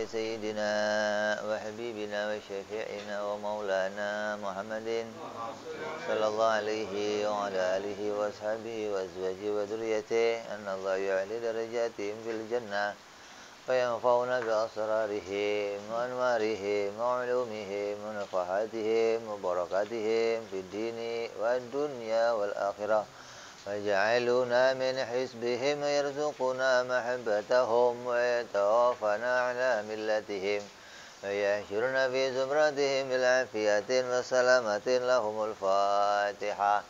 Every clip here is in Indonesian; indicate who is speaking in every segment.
Speaker 1: سيدنا وحبيبنا وشفيعنا ومولانا محمد صلى الله عليه وعلى آله وأصحابه وأزواجه وذريته أن الله يعلي درجاتهم في الجنة وينفعنا بأسرارهم وأنوارهم وعلومهم ونفحاتهم وبركاتهم في الدين والدنيا والآخرة وجعلنا من حزبهم ويرزقنا محبتهم ويتوفنا على ملتهم ويحشرنا في زمرتهم بالعافية وسلامة لهم الفاتحة.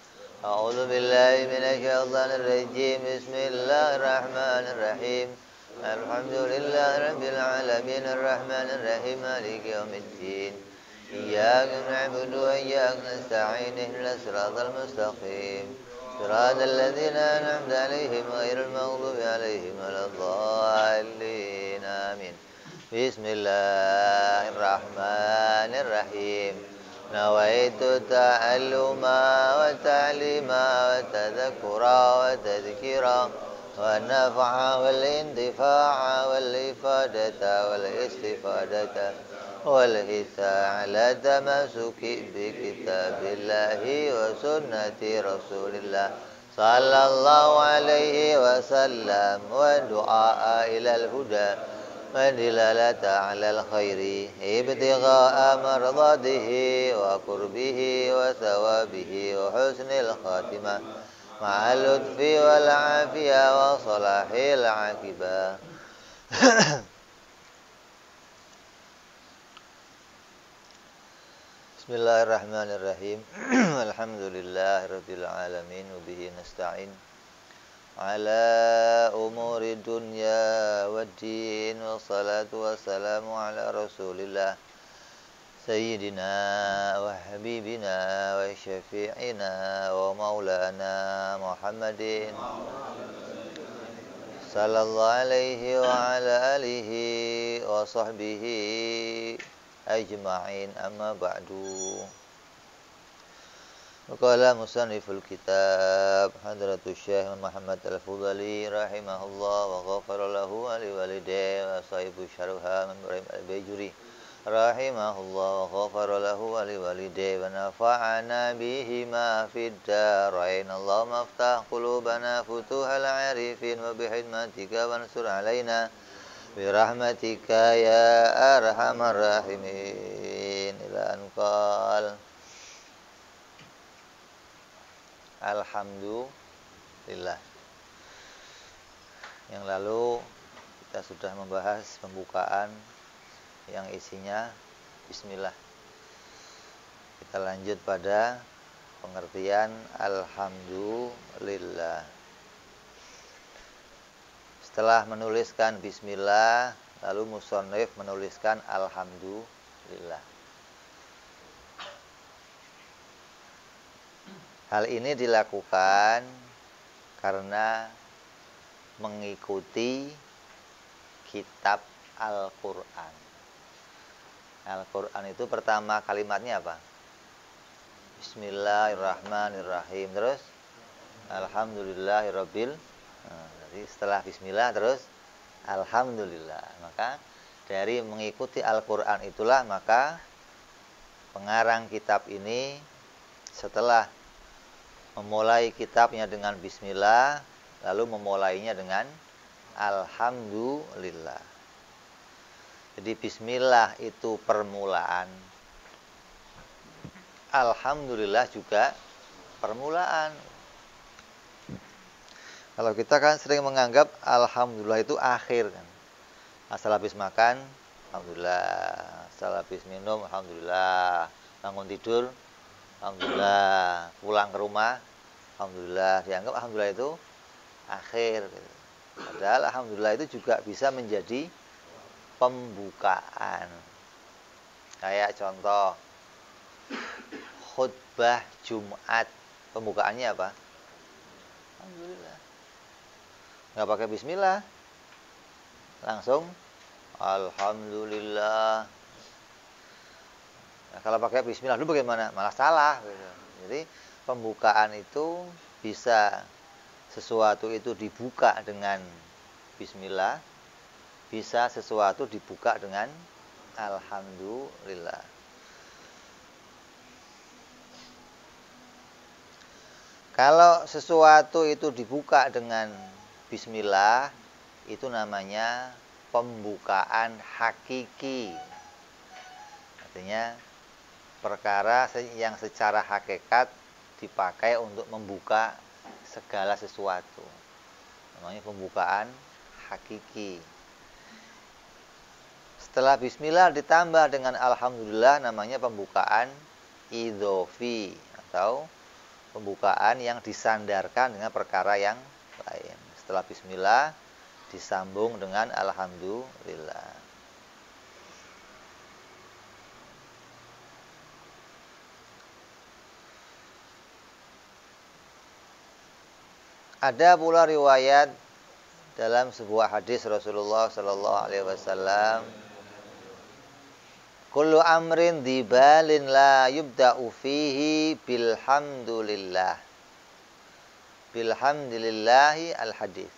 Speaker 1: أعوذ بالله من الشيطان الرجيم. بسم الله الرحمن الرحيم. الحمد لله رب العالمين الرحمن الرحيم مالك يوم الدين. إياك نعبد وإياك نستعين اهدنا الصراط المستقيم صراط الذين أنعمت عليهم غير المغضوب عليهم ولا الضالين آمين. بسم الله الرحمن الرحيم. نويت التعلم والتعليم والتذكر والتذكير والنفع والانتفاع والإفادة والاستفادة والحث على التمسك بكتاب الله وسنة رسول الله صلى الله عليه وسلم والدعاء إلى الهدى والدلالة على الخير ابتغاء مرضاته وقربه وثوابه وحسن الخاتمة مع اللطف والعافية وصلاح العاقبة. Bismillahirrahmanirrahim. Alhamdulillahirabbil alamin wa bihi nasta'in ala umuri dunya waddin wassalatu wassalamu ala Rasulillah sayyidina wa habibina wa syafi'ina wa maulana Muhammadin sallallahu alaihi wa ala alihi wa sahbihi ajma'in, amma ba'du. Qala musanniful kitab Hadratus Syekh Muhammad Al-Fudhali rahimahullah wa ghafara lahu wa liwalidayhi wa sahibu syarha min Ibrahim Al-Bajuri rahimahullah wa ghafara lahu wa liwalidayhi wa nafa'ana bihima fid darain. Allahumma aftah qulubana futuhal arifin wa bihidmatika wansur alaina birahmatika ya arhamar rahimin. Ila anqal. Alhamdulillah. Yang lalu kita sudah membahas pembukaan yang isinya bismillah. Kita lanjut pada pengertian alhamdulillah. Setelah menuliskan bismillah, lalu musannif menuliskan alhamdulillah. Hal ini dilakukan karena mengikuti kitab Al-Quran. Al-Quran itu pertama kalimatnya apa? Bismillahirrahmanirrahim. Terus alhamdulillahirabbil. Jadi setelah bismillah terus alhamdulillah. Maka dari mengikuti Al-Quran itulah maka pengarang kitab ini setelah memulai kitabnya dengan bismillah lalu memulainya dengan alhamdulillah. Jadi bismillah itu permulaan, alhamdulillah juga permulaan. Kalau kita kan sering menganggap alhamdulillah itu akhir kan. Asal habis makan, alhamdulillah. Asal habis minum, alhamdulillah. Bangun tidur, alhamdulillah. Pulang ke rumah, alhamdulillah. Dianggap alhamdulillah itu akhir. Padahal alhamdulillah itu juga bisa menjadi pembukaan. Kayak contoh khutbah Jumat, pembukaannya apa? Alhamdulillah. Nggak pakai bismillah, langsung alhamdulillah. Nah, kalau pakai bismillah dulu bagaimana? Malah salah gitu. Jadi pembukaan itu bisa sesuatu itu dibuka dengan bismillah, bisa sesuatu dibuka dengan alhamdulillah. Kalau sesuatu itu dibuka dengan bismillah, itu namanya pembukaan hakiki. Artinya perkara yang secara hakikat dipakai untuk membuka segala sesuatu. Namanya pembukaan hakiki. Setelah bismillah ditambah dengan alhamdulillah, namanya pembukaan idhofi atau pembukaan yang disandarkan dengan perkara yang lain. Setelah bismillah disambung dengan alhamdulillah. Ada pula riwayat dalam sebuah hadis Rasulullah sallallahu alaihi wasallam, kullu amrin dibalin la yubda'u fihi bilhamdulillah. Bilhamdulillahi al-hadis.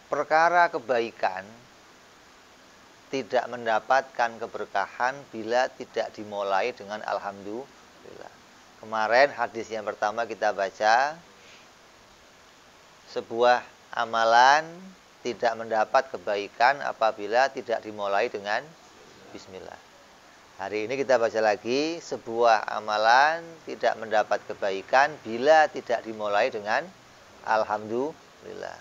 Speaker 1: Perkara kebaikan tidak mendapatkan keberkahan bila tidak dimulai dengan alhamdulillah. Kemarin hadis yang pertama kita baca, sebuah amalan tidak mendapat kebaikan apabila tidak dimulai dengan bismillah. Hari ini kita baca lagi, sebuah amalan tidak mendapat kebaikan bila tidak dimulai dengan alhamdulillah.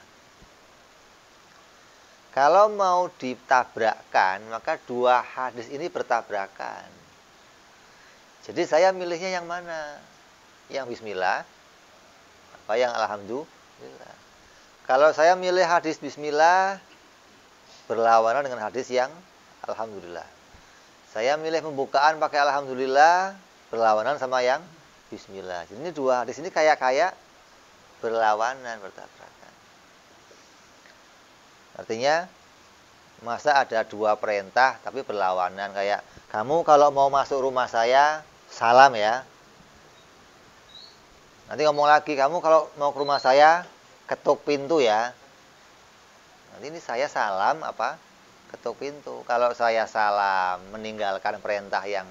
Speaker 1: Kalau mau ditabrakkan, maka dua hadis ini bertabrakan. Jadi saya milihnya yang mana? Yang bismillah apa yang alhamdulillah? Kalau saya milih hadis bismillah, berlawanan dengan hadis yang alhamdulillah. Saya milih pembukaan pakai alhamdulillah, berlawanan sama yang bismillah. Jadi ini dua hadis ini kayak berlawanan, bertabrakan. Artinya masa ada dua perintah tapi berlawanan, kayak kamu kalau mau masuk rumah saya salam ya. Nanti ngomong lagi, kamu kalau mau ke rumah saya ketuk pintu ya. Nanti ini saya salam apa? Ketuk pintu. Kalau saya salam meninggalkan perintah yang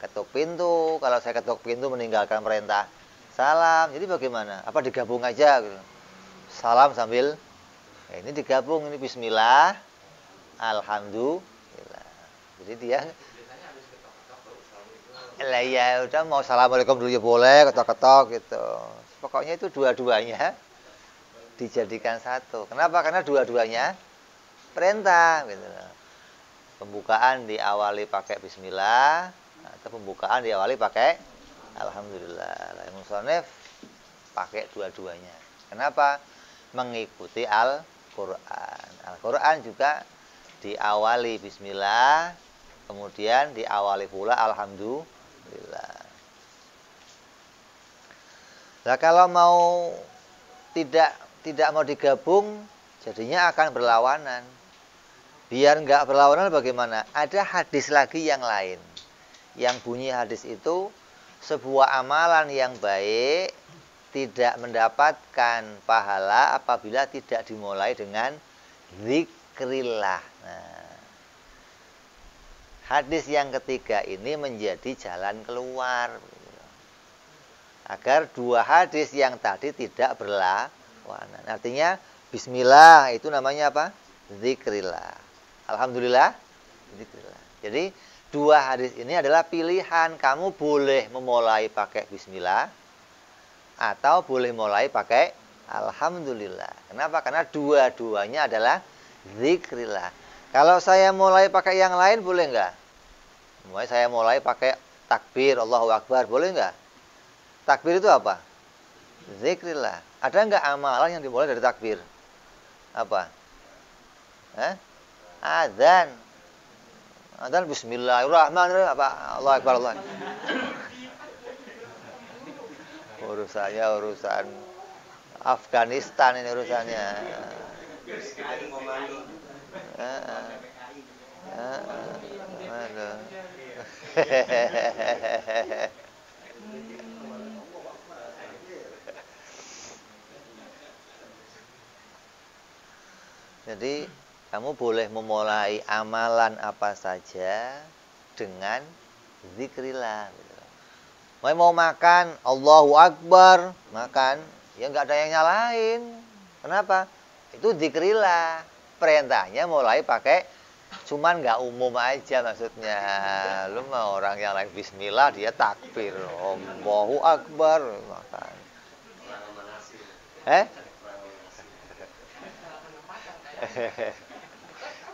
Speaker 1: ketuk pintu, kalau saya ketuk pintu meninggalkan perintah salam. Jadi bagaimana? Apa digabung aja gitu? Salam sambil ini digabung, ini bismillah, alhamdulillah. Jadi dia lah ya udah mau assalamualaikum dulu ya boleh, ketok-ketok gitu. Pokoknya itu dua-duanya dijadikan satu. Kenapa? Karena dua-duanya perintah gitu. Pembukaan diawali pakai bismillah atau pembukaan diawali pakai alhamdulillah. Musonef pakai dua-duanya. Kenapa? Mengikuti Al-Qur'an. Al-Qur'an juga diawali bismillah, kemudian diawali pula alhamdulillah. Nah, kalau mau tidak mau digabung, jadinya akan berlawanan. Biar nggak berlawanan bagaimana? Ada hadis lagi yang lain. Yang bunyi hadis itu, sebuah amalan yang baik tidak mendapatkan pahala apabila tidak dimulai dengan zikrillah. Nah, hadis yang ketiga ini menjadi jalan keluar agar dua hadis yang tadi tidak berlawanan. Artinya bismillah itu namanya apa? Zikrillah. Alhamdulillah, zikrillah. Jadi dua hadis ini adalah pilihan. Kamu boleh memulai pakai bismillah atau boleh mulai pakai alhamdulillah. Kenapa? Karena dua-duanya adalah zikrillah. Kalau saya mulai pakai yang lain boleh enggak? Saya mulai pakai takbir, Allahu Akbar, boleh enggak? Takbir itu apa? Zikrillah. Ada enggak amalan yang dimulai dari takbir? Apa? Adzan. Adzan bismillahirrahmanirrahim, apa? Allahu Akbar, Allah. Urusannya urusan Afghanistan ini urusannya. Jadi kamu boleh memulai amalan apa saja dengan zikrillah. Mau makan, Allahu Akbar, makan, ya nggak ada yang nyalain. Kenapa? Itu zikrillah. Perintahnya mulai pakai, cuman nggak umum aja maksudnya. Lu mau orang yang lain bismillah, dia takbir, Allahu Akbar, makan.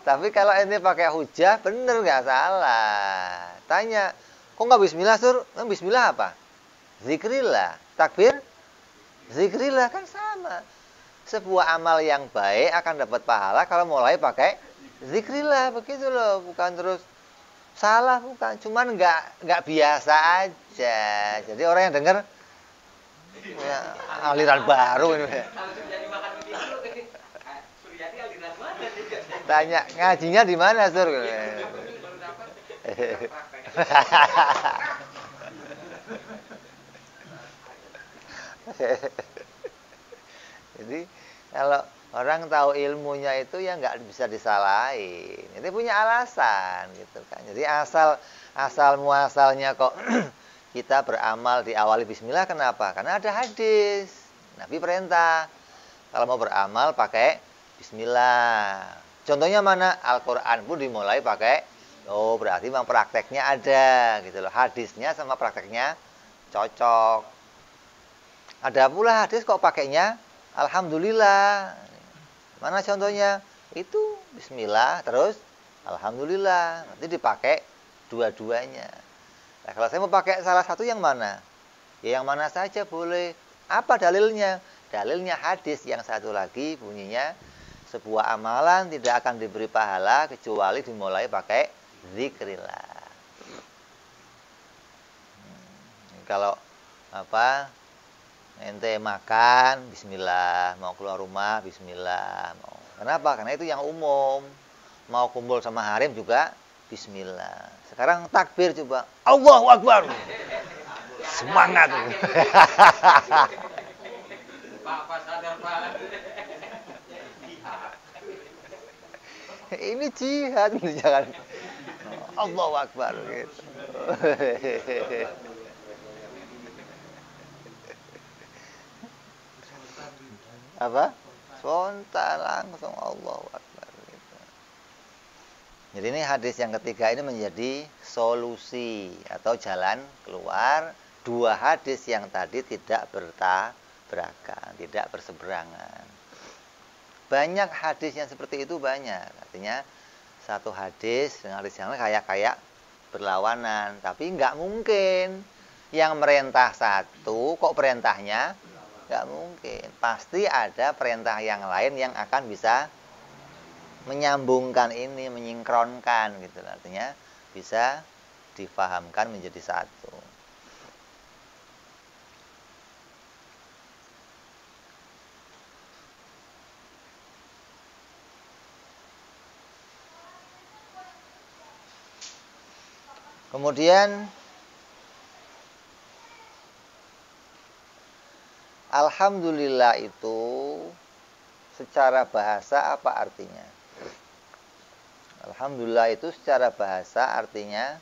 Speaker 1: Tapi kalau ini pakai hujah, bener nggak salah. Tanya, kok nggak bismillah, Sur? Bismillah apa? Zikrillah. Takbir? Zikrillah, kan sama. Sebuah amal yang baik akan dapat pahala kalau mulai pakai zikrillah, begitu loh. Bukan terus salah, bukan. Cuman nggak biasa aja. Jadi orang yang dengar, ya, aliran baru ini. Tanya, ngajinya di mana, Sur? Jadi kalau orang tahu ilmunya itu ya nggak bisa disalahin. Itu punya alasan gitu kan. Jadi asal muasalnya kok kita beramal diawali bismillah, kenapa? Karena ada hadis. Nabi perintah kalau mau beramal pakai bismillah. Contohnya mana? Al-Qur'an pun dimulai pakai, berarti memang prakteknya ada gitu loh. Hadisnya sama prakteknya cocok. Ada pula hadis kok pakainya alhamdulillah. Mana contohnya? Itu bismillah terus alhamdulillah. Nanti dipakai dua-duanya. Nah, kalau saya mau pakai salah satu yang mana? Ya yang mana saja boleh. Apa dalilnya? Dalilnya hadis yang satu lagi bunyinya, sebuah amalan tidak akan diberi pahala kecuali dimulai pakai zikrillah. Kalau ente makan bismillah, mau keluar rumah bismillah, kenapa? Karena itu yang umum. Mau kumpul sama harim juga bismillah. Sekarang takbir coba, Allahu Akbar, semangat. Pak sadar Pak. Ini jihad, jangan Allahu Akbar gitu. Apa? Spontan langsung Allahu Akbar gitu. Jadi ini hadis yang ketiga ini menjadi solusi atau jalan keluar dua hadis yang tadi tidak bertabrakan, tidak berseberangan. Banyak hadis yang seperti itu, banyak. Artinya satu hadis dengan hadis yang lain kayak berlawanan. Tapi nggak mungkin yang merintah satu kok perintahnya nggak mungkin. Pasti ada perintah yang lain yang akan bisa menyambungkan ini, menyinkronkan gitu. Artinya bisa difahamkan menjadi satu. Kemudian alhamdulillah itu secara bahasa apa artinya? Alhamdulillah itu secara bahasa artinya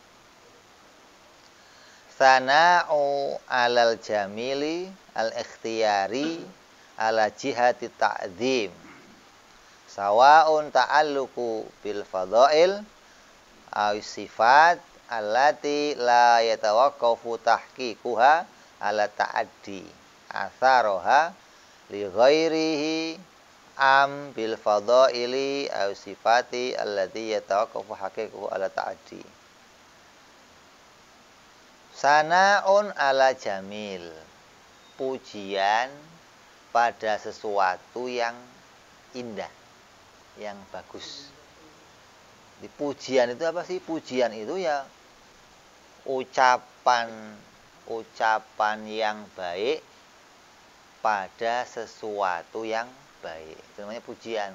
Speaker 1: sana'u alal jamili al-ikhtiyari ala jihati ta'zim sawa'un ta'alluqu bil fadail aw sifat allati la yatawaqqafu tahqiquha ala ta'addi atharoha li ghairihi am bil fadaili aw sifati allati yatawaqqafu haqiquhu ala ta'addi. Sana'un ala jamil, pujian pada sesuatu yang indah, yang bagus. Di pujian itu apa sih? Pujian itu ya ucapan yang baik pada sesuatu yang baik. Itu namanya pujian.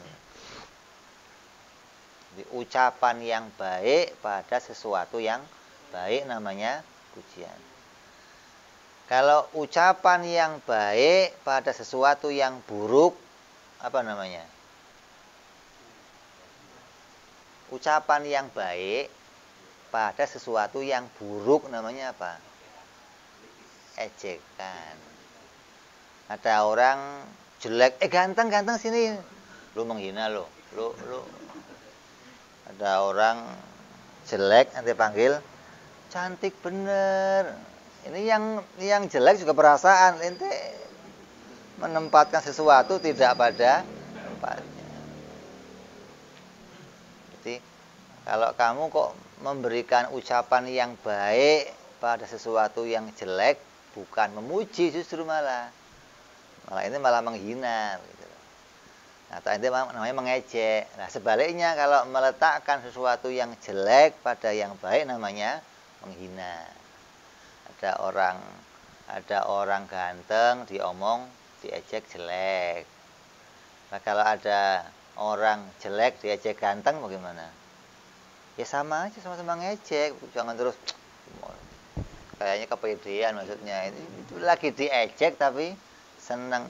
Speaker 1: Di ucapan yang baik pada sesuatu yang baik namanya pujian. Kalau ucapan yang baik pada sesuatu yang buruk apa namanya? Ucapan yang baik pada sesuatu yang buruk namanya apa? Ejekan. Ada orang jelek, ganteng sini. Lu menghina lu. Ada orang jelek nanti panggil cantik bener. Ini yang jelek juga perasaan. Ente menempatkan sesuatu tidak pada tempatnya. Jadi kalau kamu kok memberikan ucapan yang baik pada sesuatu yang jelek, bukan memuji, justru malah ini malah menghina gitu. Atau itu namanya mengejek. Nah, sebaliknya kalau meletakkan sesuatu yang jelek pada yang baik namanya menghina. Ada orang ganteng diomong, diejek jelek. Nah, kalau ada orang jelek diejek ganteng bagaimana? Ya sama aja, sama-sama ngejek. Jangan terus kayaknya kepedean maksudnya. Itu lagi diejek tapi senang.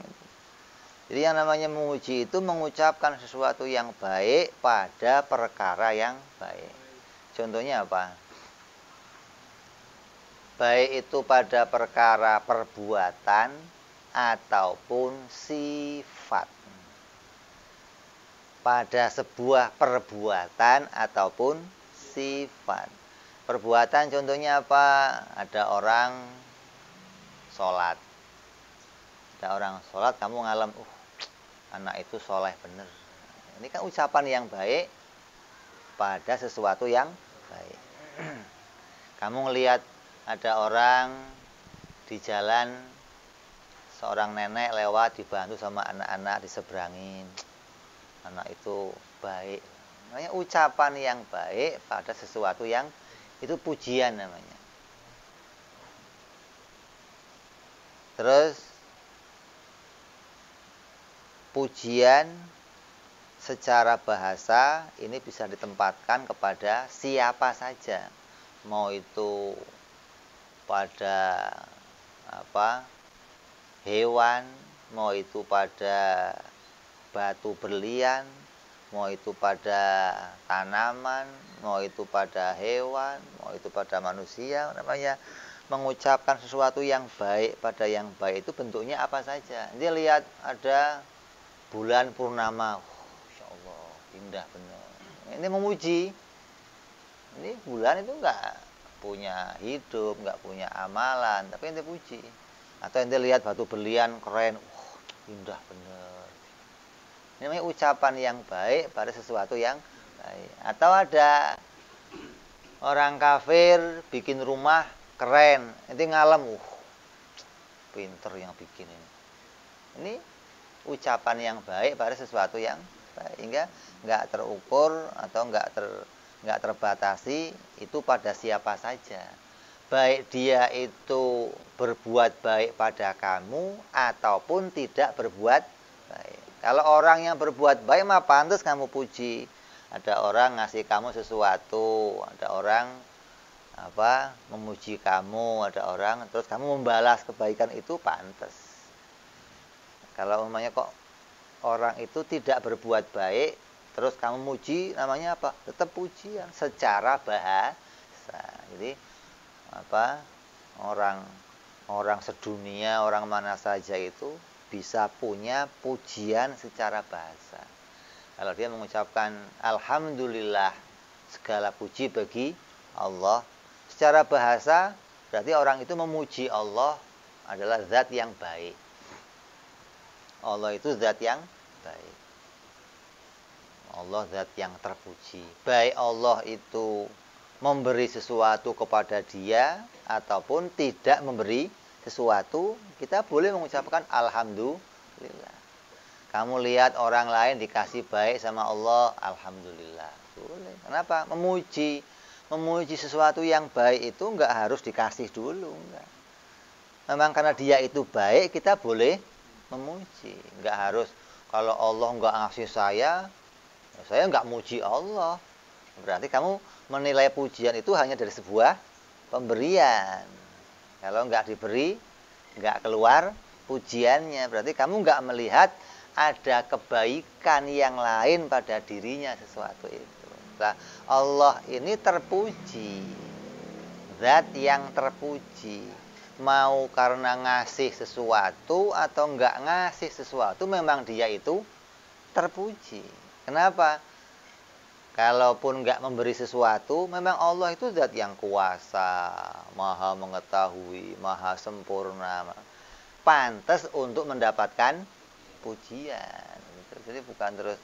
Speaker 1: Jadi yang namanya memuji itu mengucapkan sesuatu yang baik pada perkara yang baik. Contohnya apa? Baik itu pada perkara perbuatan ataupun sifat. Pada sebuah perbuatan ataupun sifat. Perbuatan contohnya apa? Ada orang sholat. Ada orang sholat, kamu ngalam, anak itu soleh bener. Ini kan ucapan yang baik pada sesuatu yang baik. Kamu ngelihat ada orang di jalan, seorang nenek lewat dibantu sama anak-anak diseberangin. Anak itu baik. Namanya ucapan yang baik pada sesuatu yang itu pujian namanya. Terus pujian secara bahasa ini bisa ditempatkan kepada siapa saja. Mau itu pada hewan, mau itu pada batu berlian, mau itu pada tanaman, mau itu pada hewan, mau itu pada manusia. Namanya mengucapkan sesuatu yang baik pada yang baik itu bentuknya apa saja. Dia lihat ada bulan purnama, Insya Allah indah benar. Ini memuji. Ini bulan itu enggak punya hidup, enggak punya amalan, tapi ente puji. Atau ente lihat batu berlian keren, indah benar. Ini namanya ucapan yang baik pada sesuatu yang baik. Atau ada orang kafir bikin rumah keren, ente ngalam, pinter yang bikin ini. Ini ucapan yang baik pada sesuatu yang baik, hingga nggak terukur atau nggak terbatasi itu pada siapa saja. Baik dia itu berbuat baik pada kamu ataupun tidak berbuat baik. Kalau orang yang berbuat baik mah pantas kamu puji. Ada orang ngasih kamu sesuatu, ada orang memuji kamu, ada orang terus kamu membalas kebaikan itu pantas. Kalau umpamanya kok orang itu tidak berbuat baik, terus kamu muji, namanya apa? Tetap pujian secara bahasa. Jadi orang sedunia, orang mana saja itu bisa punya pujian secara bahasa. Kalau dia mengucapkan alhamdulillah, segala puji bagi Allah, secara bahasa berarti orang itu memuji Allah adalah zat yang baik. Allah itu zat yang baik. Allah zat yang terpuji. Baik Allah itu memberi sesuatu kepada dia ataupun tidak memberi sesuatu, kita boleh mengucapkan alhamdulillah. Kamu lihat orang lain dikasih baik sama Allah, alhamdulillah. Boleh. Kenapa? Memuji sesuatu yang baik itu enggak harus dikasih dulu, enggak. Memang karena dia itu baik, kita boleh memuji. Enggak harus kalau Allah enggak ngasih saya enggak muji Allah. Berarti kamu menilai pujian itu hanya dari sebuah pemberian. Kalau enggak diberi, enggak keluar pujiannya, berarti kamu enggak melihat ada kebaikan yang lain pada dirinya sesuatu itu. Nah, Allah ini terpuji, zat yang terpuji. Mau karena ngasih sesuatu atau enggak ngasih sesuatu, memang dia itu terpuji. Kenapa? Kalaupun enggak memberi sesuatu, memang Allah itu zat yang kuasa, maha mengetahui, maha sempurna, pantas untuk mendapatkan pujian. Jadi bukan terus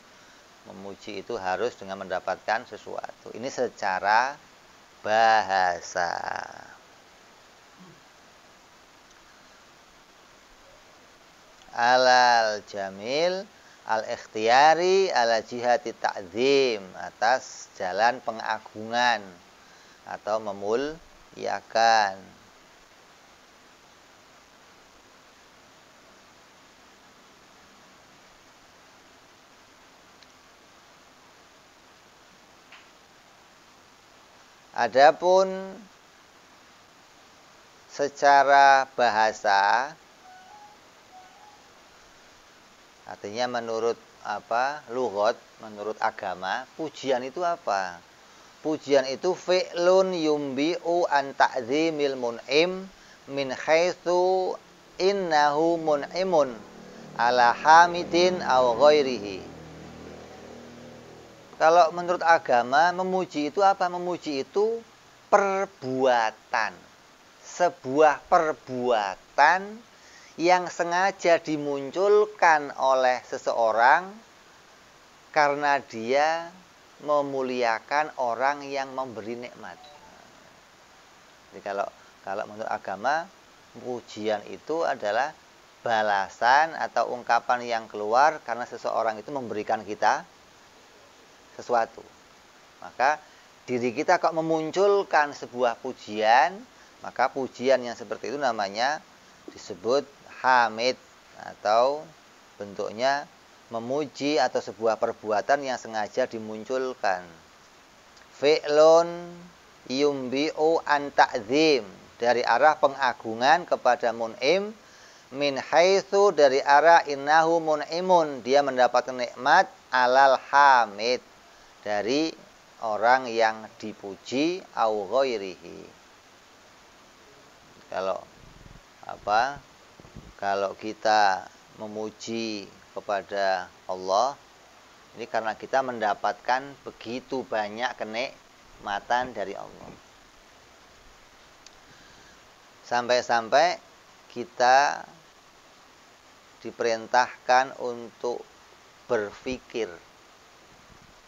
Speaker 1: memuji itu harus dengan mendapatkan sesuatu. Ini secara bahasa. Alal jamil al-ikhtiyari ala jihati ta'zim, atas jalan pengagungan atau memuliakan. Adapun secara bahasa, artinya menurut lughat, menurut agama, pujian itu apa? Pujian itu fi'lun yumbi'u an ta'zimil mun'im min haitsu innahu mun'imun ala hamidin aw ghairihi. Kalau menurut agama, memuji itu apa? Memuji itu perbuatan. Sebuah perbuatan yang sengaja dimunculkan oleh seseorang karena dia memuliakan orang yang memberi nikmat. Jadi kalau menurut agama, pujian itu adalah balasan atau ungkapan yang keluar karena seseorang itu memberikan kita sesuatu. Maka diri kita kok memunculkan sebuah pujian, maka pujian yang seperti itu namanya disebut hamid, atau bentuknya memuji atau sebuah perbuatan yang sengaja dimunculkan. Fi'lun yumbi'u an ta'zim, dari arah pengagungan kepada mun'im, min haitsu, dari arah innahu mun'imun, dia mendapatkan nikmat, alal hamid, dari orang yang dipuji, au ghairihi. Kalau kita memuji kepada Allah, ini karena kita mendapatkan begitu banyak kenikmatan dari Allah. Sampai-sampai kita diperintahkan untuk berpikir.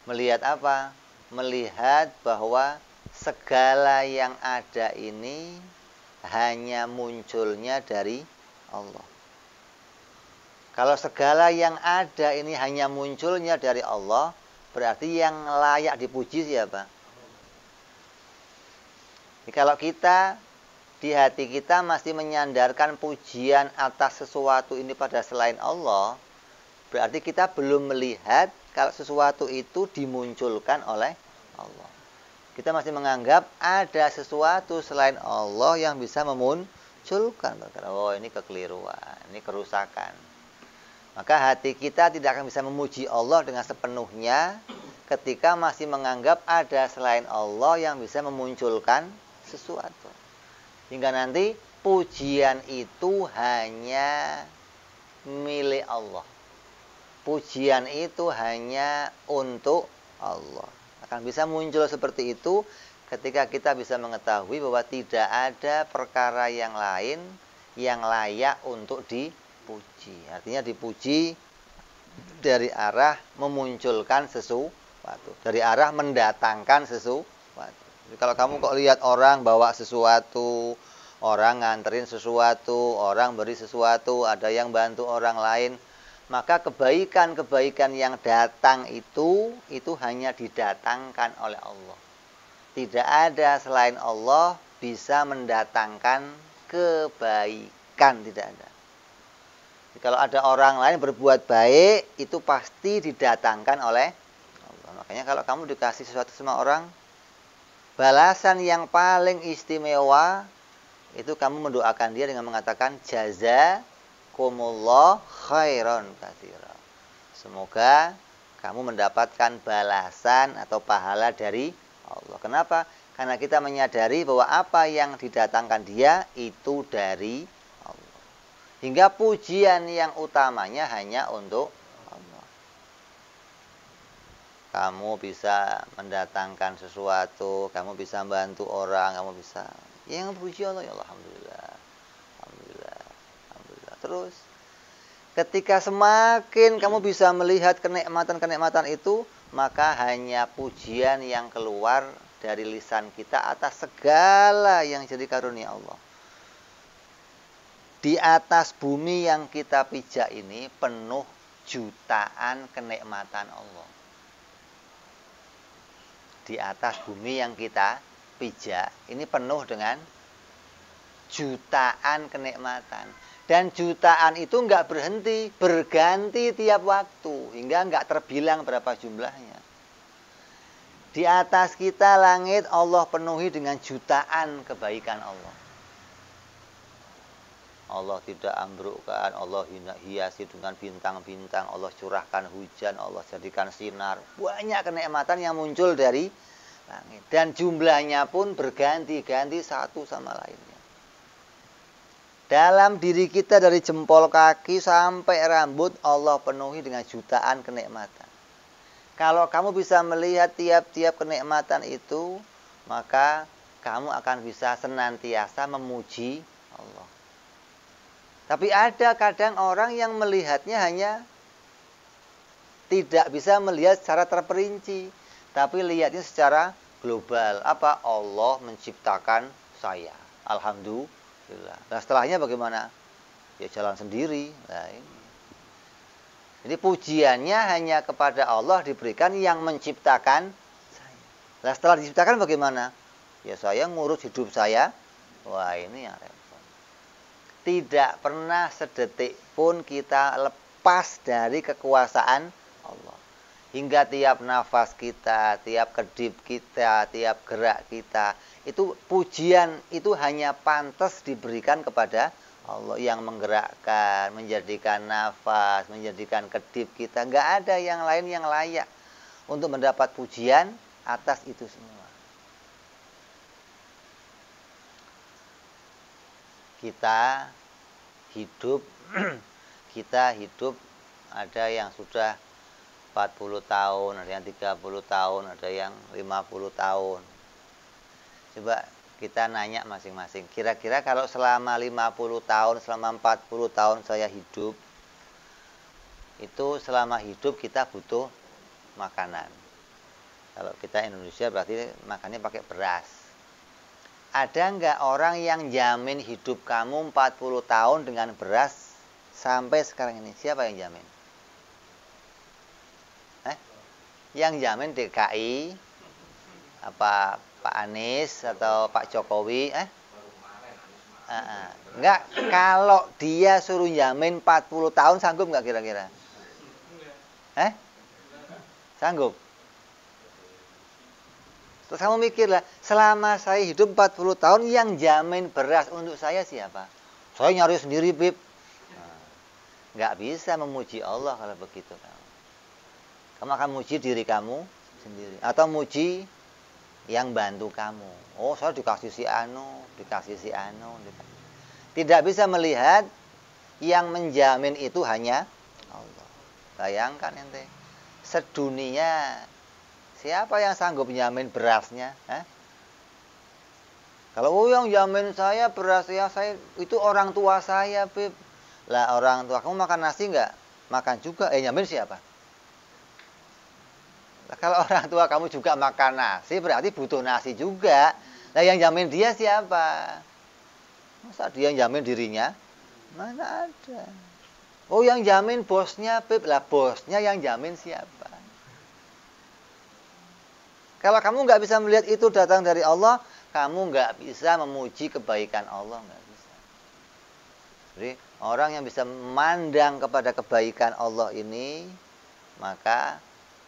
Speaker 1: Melihat apa? Melihat bahwa segala yang ada ini hanya munculnya dari Allah. Kalau segala yang ada ini hanya munculnya dari Allah, berarti yang layak dipuji siapa? Jadi kalau kita di hati kita masih menyandarkan pujian atas sesuatu ini pada selain Allah, berarti kita belum melihat kalau sesuatu itu dimunculkan oleh Allah. Kita masih menganggap ada sesuatu selain Allah yang bisa memunculkan. Oh, ini kekeliruan, ini kerusakan. Maka hati kita tidak akan bisa memuji Allah dengan sepenuhnya ketika masih menganggap ada selain Allah yang bisa memunculkan sesuatu. Hingga nanti pujian itu hanya milik Allah. Pujian itu hanya untuk Allah. Akan bisa muncul seperti itu ketika kita bisa mengetahui bahwa tidak ada perkara yang lain yang layak untuk dipuji. Artinya dipuji dari arah memunculkan sesuatu, dari arah mendatangkan sesuatu. Jadi kalau kamu kok lihat orang bawa sesuatu, orang nganterin sesuatu, orang beri sesuatu, ada yang bantu orang lain, maka kebaikan-kebaikan yang datang itu hanya didatangkan oleh Allah. Tidak ada selain Allah bisa mendatangkan kebaikan, tidak ada. Jadi kalau ada orang lain berbuat baik, itu pasti didatangkan oleh Allah. Makanya kalau kamu dikasih sesuatu sama orang, balasan yang paling istimewa itu kamu mendoakan dia dengan mengatakan jazakumullah khairan katsira. Semoga kamu mendapatkan balasan atau pahala dari Allah. Kenapa? Karena kita menyadari bahwa apa yang didatangkan dia itu dari Allah. Hingga pujian yang utamanya hanya untuk Allah. Kamu bisa mendatangkan sesuatu, kamu bisa membantu orang, kamu bisa. Yang puji Allah, ya Alhamdulillah. Alhamdulillah. Alhamdulillah. Terus ketika semakin kamu bisa melihat kenikmatan-kenikmatan itu, maka hanya pujian yang keluar dari lisan kita atas segala yang jadi karunia Allah. Di atas bumi yang kita pijak ini penuh jutaan kenikmatan Allah. Di atas bumi yang kita pijak ini penuh dengan jutaan kenikmatan. Dan jutaan itu enggak berhenti, berganti tiap waktu, hingga enggak terbilang berapa jumlahnya. Di atas kita langit Allah penuhi dengan jutaan kebaikan Allah. Allah tidak ambrukkan, Allah hiasi dengan bintang-bintang, Allah curahkan hujan, Allah jadikan sinar. Banyak kenikmatan yang muncul dari langit. Dan jumlahnya pun berganti-ganti satu sama lainnya. Dalam diri kita dari jempol kaki sampai rambut Allah penuhi dengan jutaan kenikmatan. Kalau kamu bisa melihat tiap-tiap kenikmatan itu, maka kamu akan bisa senantiasa memuji Allah. Tapi ada kadang orang yang melihatnya hanya tidak bisa melihat secara terperinci, tapi lihatnya secara global. Apa? Allah menciptakan saya. Alhamdulillah. Nah setelahnya bagaimana? Ya jalan sendiri. Nah ini. Jadi pujiannya hanya kepada Allah diberikan yang menciptakan saya. Nah setelah diciptakan bagaimana? Ya saya ngurus hidup saya. Wah ini yang repot. Tidak pernah sedetik pun kita lepas dari kekuasaan Allah. Hingga tiap nafas kita, tiap kedip kita, tiap gerak kita, itu pujian itu hanya pantas diberikan kepada Allah yang menggerakkan, menjadikan nafas, menjadikan kedip kita. Enggak ada yang lain yang layak untuk mendapat pujian atas itu semua. Kita hidup ada yang sudah 40 tahun, ada yang 30 tahun, ada yang 50 tahun. Coba kita nanya masing-masing. Kira-kira kalau selama 50 tahun, selama 40 tahun saya hidup, itu selama hidup kita butuh makanan. Kalau kita Indonesia berarti makannya pakai beras. Ada nggak orang yang jamin hidup kamu 40 tahun dengan beras sampai sekarang ini? Siapa yang jamin? Yang jamin DKI apa Pak Anies atau Pak Jokowi? Enggak, kalau dia suruh jamin 40 tahun sanggup nggak kira-kira? Sanggup? Terus kamu mikirlah, selama saya hidup 40 tahun yang jamin beras untuk saya siapa? Saya nyari sendiri, Bib. Nggak bisa memuji Allah kalau begitu. Kamu akan muji diri kamu sendiri. Atau muji yang bantu kamu. Oh, saya dikasih si anu, dikasih si anu. Tidak bisa melihat yang menjamin itu hanya Allah. Bayangkan ente, sedunia siapa yang sanggup menjamin berasnya? Kalau yang jamin saya berasnya saya itu orang tua saya, Beb. Lah orang tua kamu makan nasi enggak? Makan juga. Jamin siapa? Kalau orang tua kamu juga makan nasi, berarti butuh nasi juga. Nah yang jamin dia siapa? Masa dia yang jamin dirinya? Mana ada. Oh yang jamin bosnya, Beb. Lah bosnya yang jamin siapa? Kalau kamu nggak bisa melihat itu datang dari Allah, kamu nggak bisa memuji kebaikan Allah. Nggak bisa. Jadi orang yang bisa memandang kepada kebaikan Allah ini, maka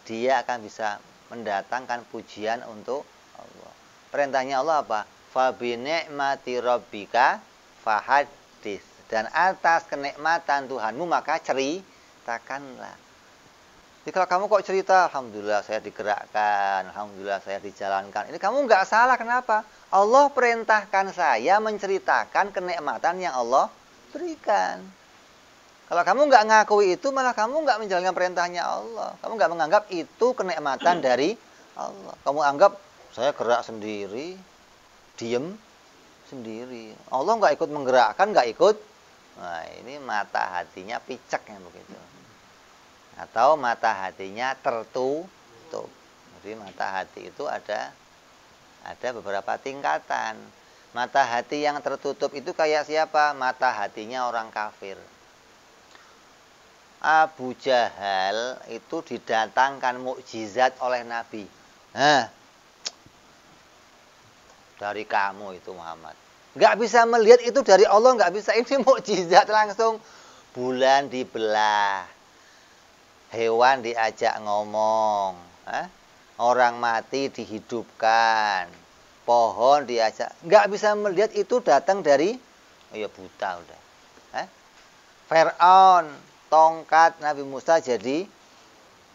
Speaker 1: dia akan bisa mendatangkan pujian untuk Allah. Perintahnya Allah apa? Fa bi ni'mati rabbika fahaddits. Dan atas kenikmatan Tuhanmu maka ceritakanlah. Jadi kalau kamu kok cerita, alhamdulillah saya digerakkan, alhamdulillah saya dijalankan. Ini kamu nggak salah, kenapa? Allah perintahkan saya menceritakan kenikmatan yang Allah berikan. Kalau kamu nggak ngakui itu, malah kamu nggak menjalankan perintahnya Allah. Kamu nggak menganggap itu kenikmatan dari Allah. Kamu anggap saya gerak sendiri, diem sendiri. Allah nggak ikut menggerakkan, nggak ikut. Nah, ini mata hatinya picek yang begitu. Atau mata hatinya tertutup. Jadi mata hati itu ada beberapa tingkatan. Mata hati yang tertutup itu kayak siapa? Mata hatinya orang kafir. Abu Jahal itu didatangkan mukjizat oleh Nabi. Dari kamu itu Muhammad. Nggak bisa melihat itu dari Allah, nggak bisa. Ini mukjizat langsung. Bulan dibelah. Hewan diajak ngomong, orang mati dihidupkan, pohon diajak, nggak bisa melihat itu datang dari, ya buta udah. Fir'aun, tongkat Nabi Musa jadi,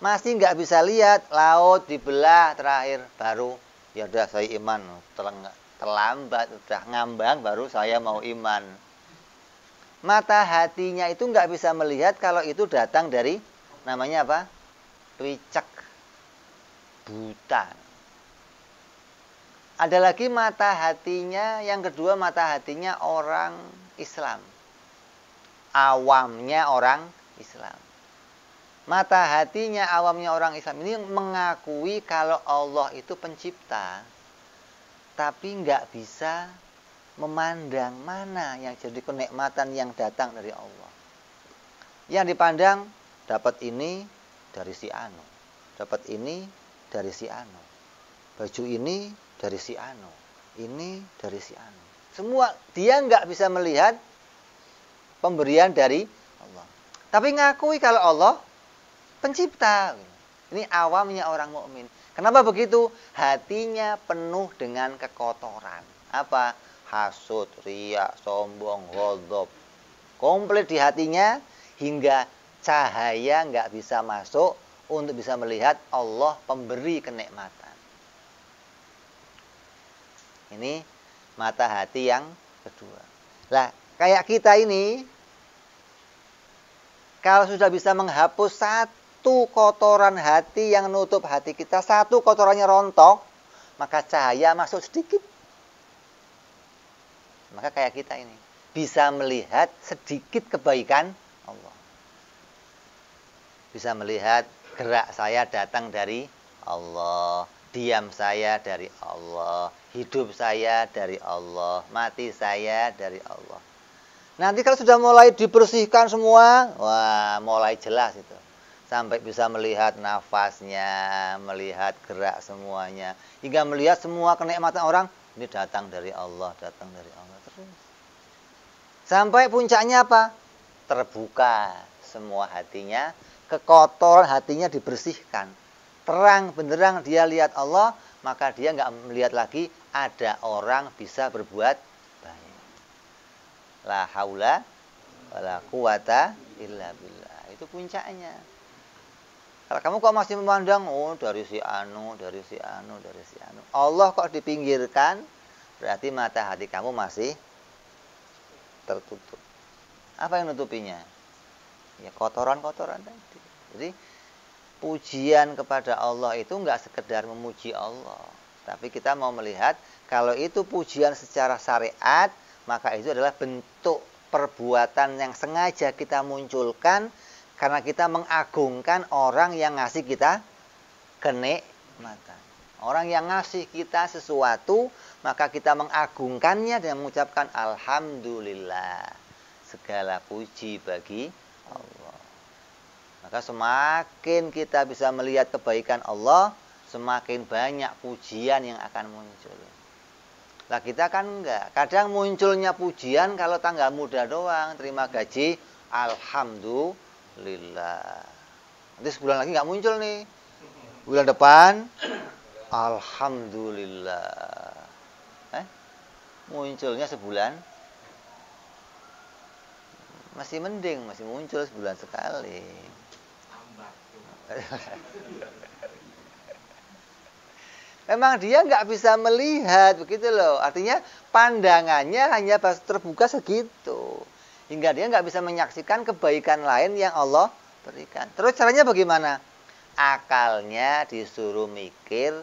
Speaker 1: masih nggak bisa lihat, laut dibelah terakhir, baru, ya udah saya iman, terlambat, udah ngambang, baru saya mau iman. Mata hatinya itu nggak bisa melihat kalau itu datang dari namanya apa? Picek, buta. Ada lagi mata hatinya, yang kedua mata hatinya orang Islam. Awamnya orang Islam. Mata hatinya awamnya orang Islam ini mengakui kalau Allah itu pencipta. Tapi nggak bisa memandang mana yang jadi kenikmatan yang datang dari Allah. Yang dipandang, dapat ini dari si Anu, dapat ini dari si Anu, baju ini dari si Anu, ini dari si Anu. Semua dia nggak bisa melihat pemberian dari Allah. Tapi ngakui kalau Allah pencipta. Ini awamnya orang mukmin. Kenapa begitu? Hatinya penuh dengan kekotoran. Apa? Hasud, riya, sombong, ghadab. Komplit di hatinya hingga cahaya nggak bisa masuk untuk bisa melihat Allah pemberi kenikmatan. Ini mata hati yang kedua. Lah, kayak kita ini, kalau sudah bisa menghapus satu kotoran hati yang nutup hati kita, satu kotorannya rontok, maka cahaya masuk sedikit. Maka kayak kita ini, bisa melihat sedikit kebaikan Allah. Bisa melihat gerak saya datang dari Allah, diam saya dari Allah, hidup saya dari Allah, mati saya dari Allah. Nanti kalau sudah mulai dibersihkan semua, wah mulai jelas itu. Sampai bisa melihat nafasnya, melihat gerak semuanya, hingga melihat semua kenikmatan orang, ini datang dari Allah, datang dari Allah terus. Sampai puncaknya apa? Terbuka semua hatinya, kekotoran hatinya dibersihkan. Terang benderang dia lihat Allah, maka dia nggak melihat lagi ada orang bisa berbuat baik. La haula wala quwata illa billah. Itu puncaknya. Kalau kamu kok masih memandang, oh dari si anu, dari si anu, dari si anu. Allah kok dipinggirkan, berarti mata hati kamu masih tertutup. Apa yang nutupinya? Ya kotoran-kotoran tadi. Jadi pujian kepada Allah itu enggak sekedar memuji Allah, tapi kita mau melihat kalau itu pujian secara syariat, maka itu adalah bentuk perbuatan yang sengaja kita munculkan karena kita mengagungkan orang yang ngasih kita kenikmatan. Orang yang ngasih kita sesuatu, maka kita mengagungkannya dan mengucapkan alhamdulillah. Segala puji bagi Allah. Maka semakin kita bisa melihat kebaikan Allah, semakin banyak pujian yang akan muncul. Lah kita kan enggak. Kadang munculnya pujian kalau tanggal muda doang, terima gaji, alhamdulillah. Nanti sebulan lagi enggak muncul nih. Bulan depan, alhamdulillah. Munculnya sebulan. Masih mending, masih muncul sebulan sekali. Memang dia nggak bisa melihat, begitu loh. Artinya pandangannya hanya terbuka segitu. Hingga dia nggak bisa menyaksikan kebaikan lain yang Allah berikan. Terus caranya bagaimana? Akalnya disuruh mikir,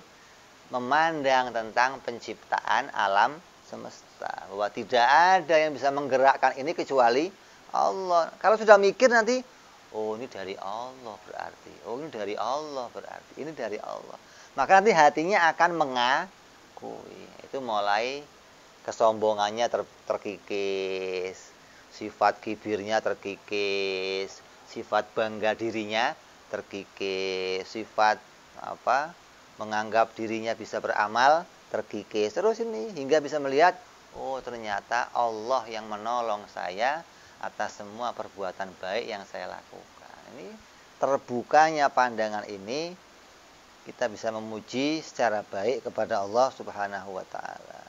Speaker 1: memandang tentang penciptaan alam semesta. Bahwa tidak ada yang bisa menggerakkan ini kecuali Allah. Kalau sudah mikir nanti, oh ini dari Allah berarti. Oh ini dari Allah berarti. Ini dari Allah. Maka nanti hatinya akan mengakui. Itu mulai kesombongannya terkikis, sifat kibirnya terkikis, sifat bangga dirinya terkikis, sifat menganggap dirinya bisa beramal terkikis. Terus ini hingga bisa melihat, oh ternyata Allah yang menolong saya atas semua perbuatan baik yang saya lakukan. Ini terbukanya pandangan ini, kita bisa memuji secara baik kepada Allah Subhanahu wa taala.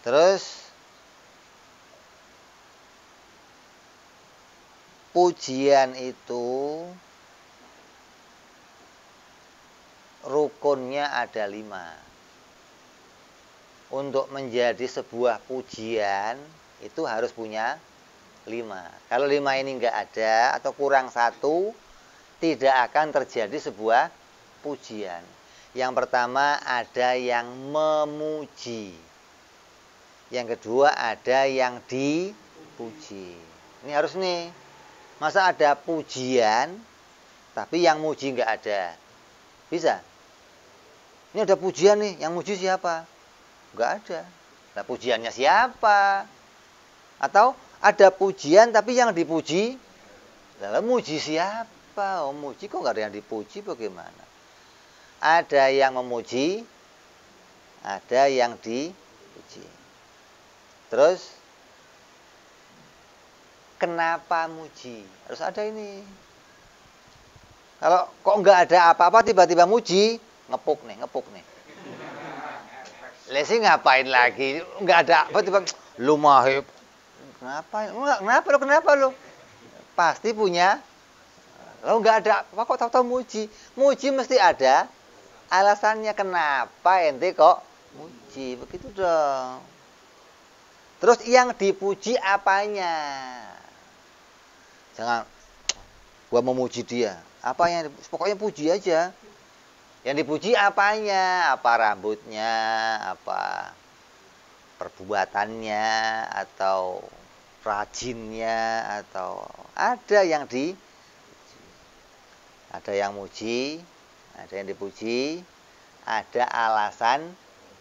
Speaker 1: Terus pujian itu rukunnya ada 5. Untuk menjadi sebuah pujian itu harus punya 5. Kalau 5 ini enggak ada atau kurang 1, tidak akan terjadi sebuah pujian. Yang pertama ada yang memuji. Yang kedua ada yang dipuji. Ini harus nih. Masa ada pujian tapi yang muji enggak ada? Bisa? Ini ada pujian nih, yang muji siapa? Enggak ada. Nah, pujiannya siapa? Atau ada pujian tapi yang dipuji, lalu muji siapa? Oh, muji kok enggak ada yang dipuji, bagaimana? Ada yang memuji, ada yang dipuji. Terus kenapa muji? Harus ada ini. Kalau kok enggak ada apa-apa tiba-tiba muji, ngepuk nih. Lesi ngapain lagi? Enggak ada apa tiba lu mahib. Kenapa lu? Pasti punya. Lalu enggak ada apa kok tahu-tahu muji? Muji mesti ada alasannya kenapa ente kok muji. Begitu dong. Terus yang dipuji apanya? Jangan gua memuji dia. Apanya? Pokoknya puji aja. Yang dipuji apanya? Apa rambutnya, apa perbuatannya, atau rajinnya, atau ada yang ada yang muji, ada yang dipuji, ada alasan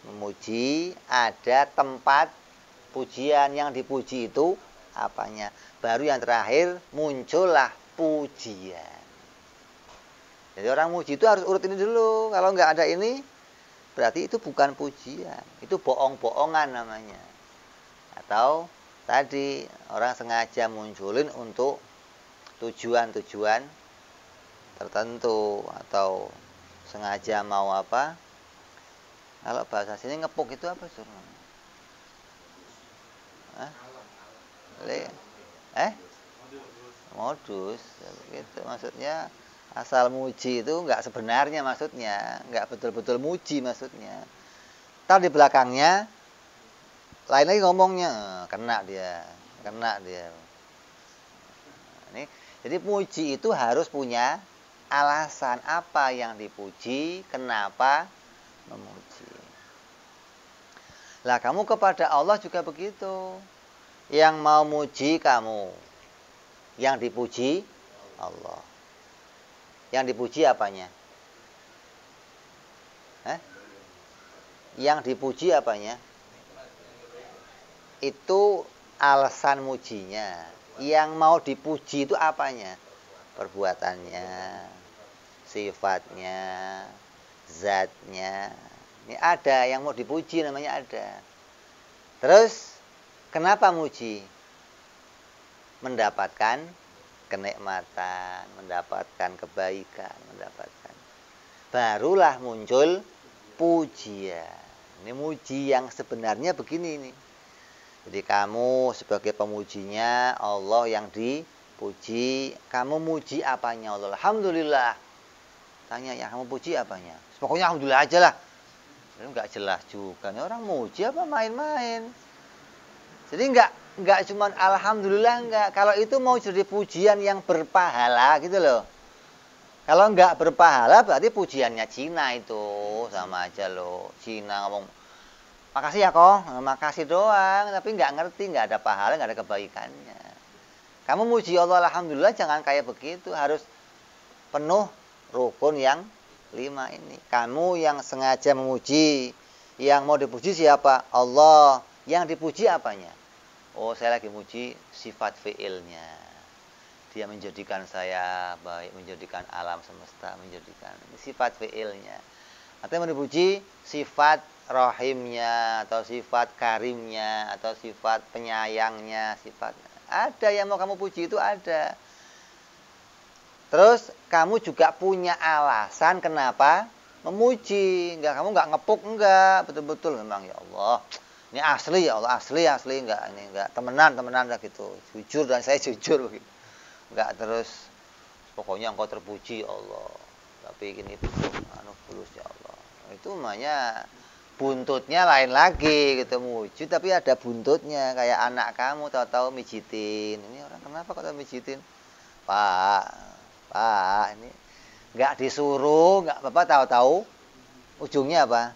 Speaker 1: memuji, ada tempat pujian. Yang dipuji itu apanya? Baru yang terakhir muncullah pujian. Jadi orang muji itu harus urut ini dulu. Kalau nggak ada ini, berarti itu bukan pujian. Itu bohong-bohongan namanya. Atau tadi orang sengaja munculin untuk tujuan-tujuan tertentu. Atau sengaja mau apa. Kalau bahasa sini ngepuk itu apa? Modus. Gitu. Maksudnya asal muji itu enggak sebenarnya maksudnya, enggak betul-betul muji maksudnya. Ntar di belakangnya lain lagi ngomongnya, kena dia. Ini, jadi puji itu harus punya alasan apa yang dipuji, kenapa memuji. Lah kamu kepada Allah juga begitu. Yang mau muji kamu, yang dipuji Allah. Yang dipuji apanya? Yang dipuji apanya? Itu alasan mujinya. Yang mau dipuji itu apanya? Perbuatannya, sifatnya, zatnya. Ini ada yang mau dipuji, namanya ada. Terus kenapa muji? Mendapatkan kenikmatan, mendapatkan kebaikan, barulah muncul pujian. Ini muji yang sebenarnya begini ini. Jadi kamu sebagai pemujinya Allah yang dipuji, kamu muji apanya Allah? Alhamdulillah. Tanya ya, kamu puji apanya? Pokoknya alhamdulillah aja lah. Itu enggak jelas juga. Ini orang muji apa main-main? Jadi enggak cuma alhamdulillah enggak. Kalau itu mau jadi pujian yang berpahala gitu loh. Kalau enggak berpahala berarti pujiannya Cina itu sama aja loh. Cina ngomong makasih ya kong, makasih doang, tapi enggak ngerti, enggak ada pahala, enggak ada kebaikannya. Kamu muji Allah alhamdulillah jangan kayak begitu, harus penuh rukun yang 5 ini. Kamu yang sengaja memuji, yang mau dipuji siapa? Allah. Yang dipuji apanya? Oh, saya lagi muji sifat fi'ilnya. Dia menjadikan saya baik, menjadikan alam semesta, menjadikan sifat fi'ilnya. Atau yang dipuji sifat rahimnya, atau sifat karimnya, atau sifat penyayangnya, sifat. Ada yang mau kamu puji itu ada. Terus kamu juga punya alasan kenapa memuji. Kamu enggak ngepuk, enggak, betul-betul memang ya Allah. Ini asli ya Allah, asli enggak, ini enggak temenan dah gitu. Jujur dan saya jujur begitu. Enggak terus pokoknya engkau terpuji ya Allah. Tapi ini fulus ya Allah. Itu namanya buntutnya lain lagi gitu, muji tapi ada buntutnya. Kayak anak kamu tahu-tahu mijitin. Ini orang kenapa kok tahu mijitin? Pak, ini enggak disuruh, enggak apa-apa tahu-tahu ujungnya apa?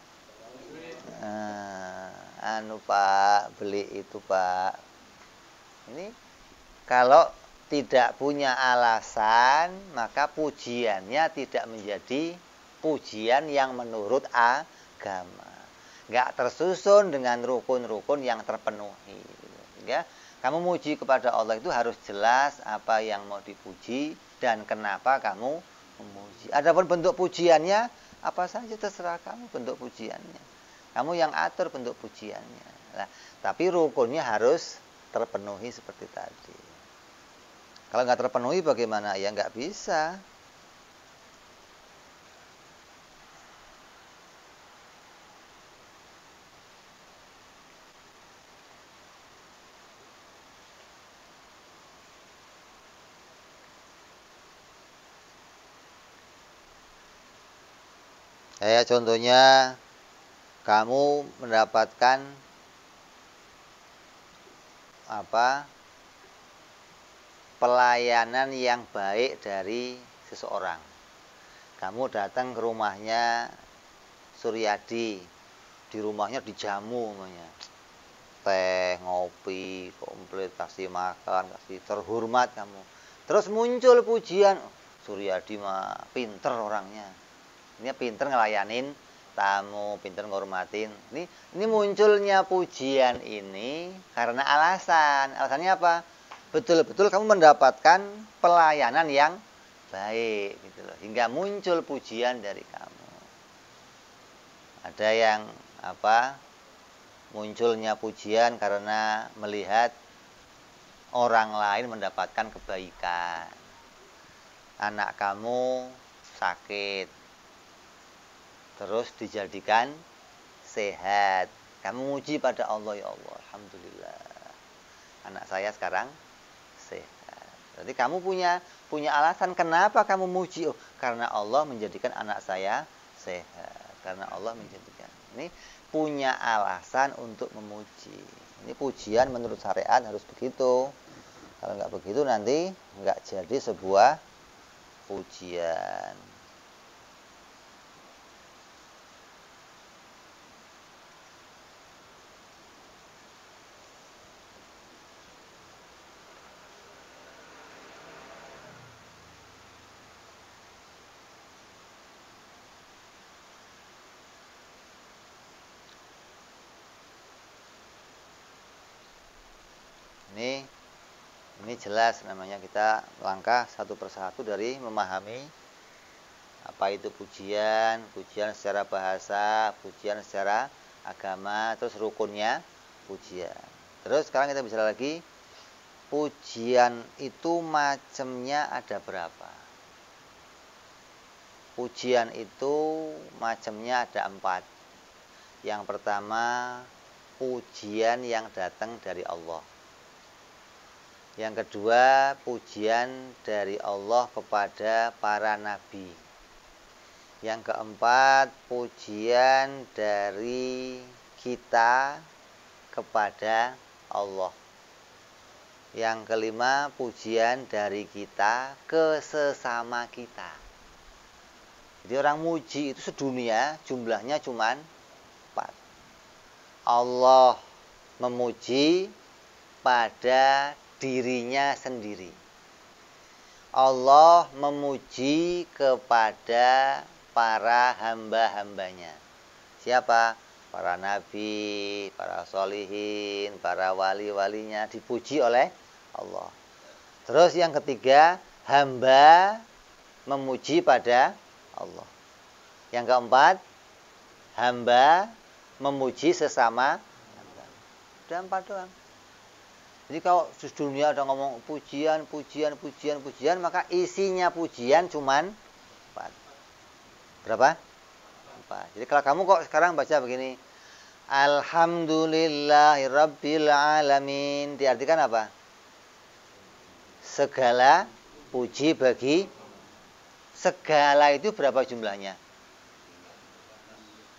Speaker 1: Pak, beli itu Pak. Ini kalau tidak punya alasan, maka pujiannya tidak menjadi pujian yang menurut agama. Enggak tersusun dengan rukun-rukun yang terpenuhi. Ya, kamu muji kepada Allah itu harus jelas apa yang mau dipuji dan kenapa kamu memuji. Adapun bentuk pujiannya apa saja terserah kamu bentuk pujiannya. Kamu yang atur bentuk pujiannya. Nah, tapi rukunnya harus terpenuhi seperti tadi. Kalau nggak terpenuhi bagaimana? Ya nggak bisa. Kayak contohnya kamu mendapatkan pelayanan yang baik dari seseorang. Kamu datang ke rumahnya Suryadi, di rumahnya dijamu namanya. Teh, ngopi, komplit, kasih makan, kasih terhormat kamu. Terus muncul pujian, Suryadi mah pinter orangnya. Ini pinter ngelayanin tamu, pinter ngormatin. Ini munculnya pujian ini karena alasan. Alasannya apa? Betul-betul kamu mendapatkan pelayanan yang baik gitu loh. Hingga muncul pujian dari kamu. Ada yang munculnya pujian karena melihat orang lain mendapatkan kebaikan. Anak kamu sakit, terus dijadikan sehat. Kamu muji pada Allah, ya Allah, alhamdulillah. Anak saya sekarang sehat. Berarti kamu punya alasan kenapa kamu muji. Oh, karena Allah menjadikan anak saya sehat. Karena Allah menjadikan. Ini punya alasan untuk memuji. Ini pujian menurut syariat harus begitu. Kalau nggak begitu nanti nggak jadi sebuah pujian. Ini jelas namanya kita langkah satu persatu dari memahami apa itu pujian secara bahasa, pujian secara agama, terus rukunnya pujian. Terus sekarang kita bicara lagi pujian itu macamnya ada berapa? pujian itu macamnya ada 4. Yang pertama, pujian yang datang dari Allah. Yang kedua, pujian dari Allah kepada para nabi. Yang keempat, pujian dari kita kepada Allah. Yang kelima, pujian dari kita ke sesama kita. Jadi orang muji itu sedunia jumlahnya cuma 4. Allah memuji pada dirinya sendiri. Allah memuji kepada para hamba-hambanya. Siapa? Para nabi, para sholihin, para wali-walinya dipuji oleh Allah. Terus yang ketiga, hamba memuji pada Allah. Yang keempat, hamba memuji sesama hamba. Udah 4 doang. Jadi kalau di dunia ada ngomong pujian, maka isinya pujian cuman 4. Berapa? 4. Jadi kalau kamu kok sekarang baca begini, Alhamdulillahirabbil alamin, diartikan apa? Segala puji bagi, segala itu berapa jumlahnya?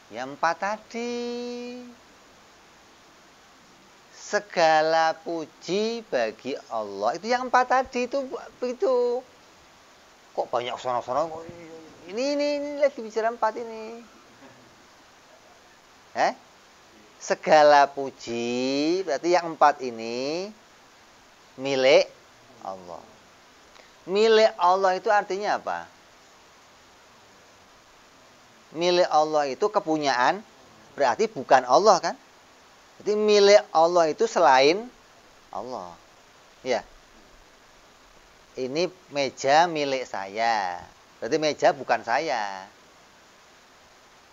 Speaker 1: Ya 4 tadi. Segala puji bagi Allah. Itu yang 4 tadi itu. Kok banyak sono-sono? Ini lagi bicara 4 ini. Segala puji berarti yang 4 ini milik Allah. Milik Allah itu artinya apa? Milik Allah itu kepunyaan, berarti bukan Allah kan? Jadi milik Allah itu selain Allah. Ya. Ini meja milik saya. Berarti meja bukan saya.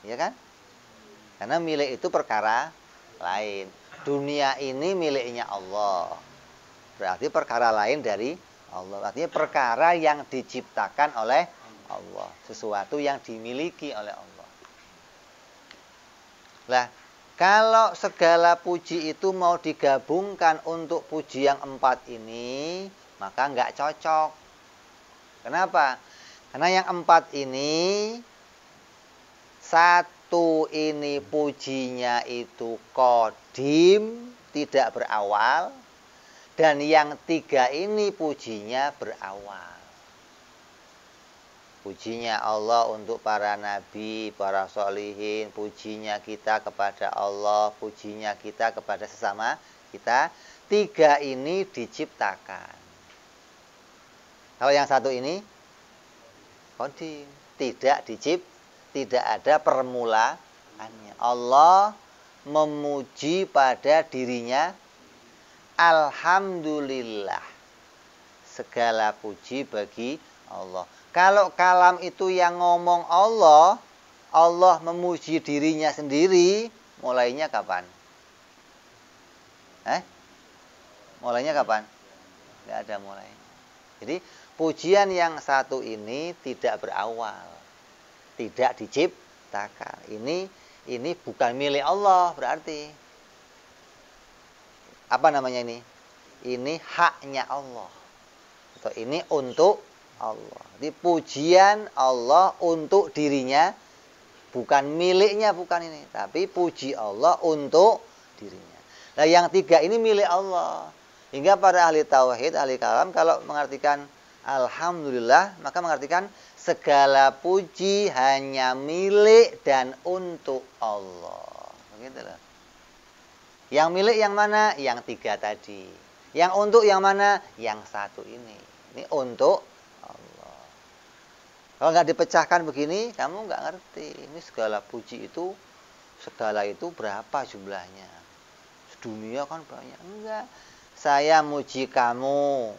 Speaker 1: Ya kan? Karena milik itu perkara lain. Dunia ini miliknya Allah. Berarti perkara lain dari Allah. Artinya perkara yang diciptakan oleh Allah. Sesuatu yang dimiliki oleh Allah. Lah, kalau segala puji itu mau digabungkan untuk puji yang 4 ini, maka nggak cocok. Kenapa? Karena yang 4 ini, 1 ini pujinya itu qadim, tidak berawal. Dan yang 3 ini pujinya berawal. Pujinya Allah untuk para nabi, para sholihin, pujinya kita kepada Allah, pujinya kita kepada sesama kita. 3 ini diciptakan. Kalau yang 1 ini qadim, tidak ada permulaannya. Allah memuji pada dirinya, alhamdulillah. Segala puji bagi Allah. Kalau kalam itu yang ngomong Allah, Allah memuji dirinya sendiri, mulainya kapan? Mulainya kapan? Tidak ada mulainya. Jadi pujian yang 1 ini tidak berawal, tidak diciptakan. Ini bukan milik Allah berarti. Apa namanya ini? Ini haknya Allah. Atau ini untuk Allah. Jadi pujian Allah untuk dirinya, bukan miliknya, bukan ini, tapi puji Allah untuk dirinya. Nah, yang 3 ini milik Allah. Hingga para ahli tauhid, ahli kalam kalau mengartikan alhamdulillah, maka mengartikan segala puji hanya milik dan untuk Allah. Begitu loh. Yang milik yang mana? Yang 3 tadi. Yang untuk yang mana? Yang 1 ini. Ini untuk Allah. Kalau nggak dipecahkan begini, kamu nggak ngerti. Ini segala puji itu, segala itu berapa jumlahnya? Dunia kan banyak. Enggak. Saya muji kamu.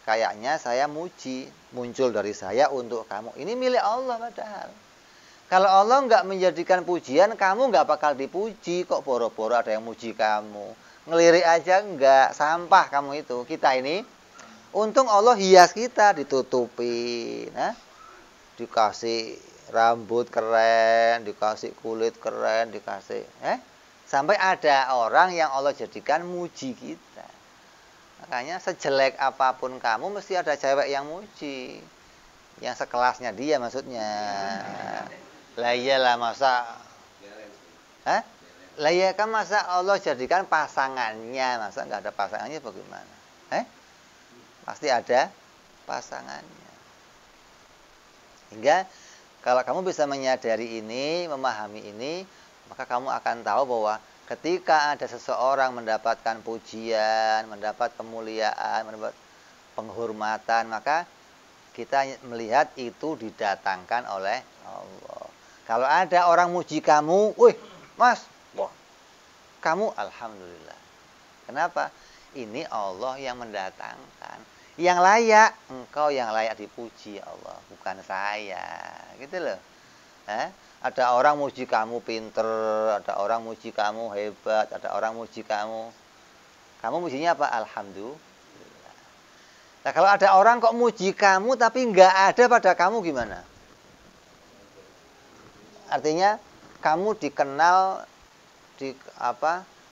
Speaker 1: Kayaknya saya muji. Muncul dari saya untuk kamu. Ini milik Allah padahal. Kalau Allah nggak menjadikan pujian, kamu nggak bakal dipuji. Kok boro-boro ada yang muji kamu? Ngelirik aja enggak. Sampah kamu itu. Kita ini, untung Allah hias kita, ditutupin. Dikasih rambut keren, dikasih kulit keren, dikasih sampai ada orang yang Allah jadikan muji kita. Makanya sejelek apapun kamu mesti ada cewek yang muji. Yang sekelasnya dia maksudnya. Lah iyalah masa lah ya kan masa Allah jadikan pasangannya, masa nggak ada pasangannya bagaimana? Pasti ada pasangannya. Hingga kalau kamu bisa menyadari ini, memahami ini, maka kamu akan tahu bahwa ketika ada seseorang mendapatkan pujian, mendapat kemuliaan, mendapat penghormatan, maka kita melihat itu didatangkan oleh Allah. Kalau ada orang muji kamu, wih, Mas, wah, kamu alhamdulillah. Kenapa? Ini Allah yang mendatangkan. Yang layak, engkau yang layak dipuji Allah, bukan saya. Gitu loh. Ada orang muji kamu pinter, ada orang muji kamu hebat, ada orang muji kamu. Kamu mujinya apa? Alhamdulillah. Nah, kalau ada orang kok muji kamu tapi nggak ada pada kamu gimana? Artinya kamu dikenal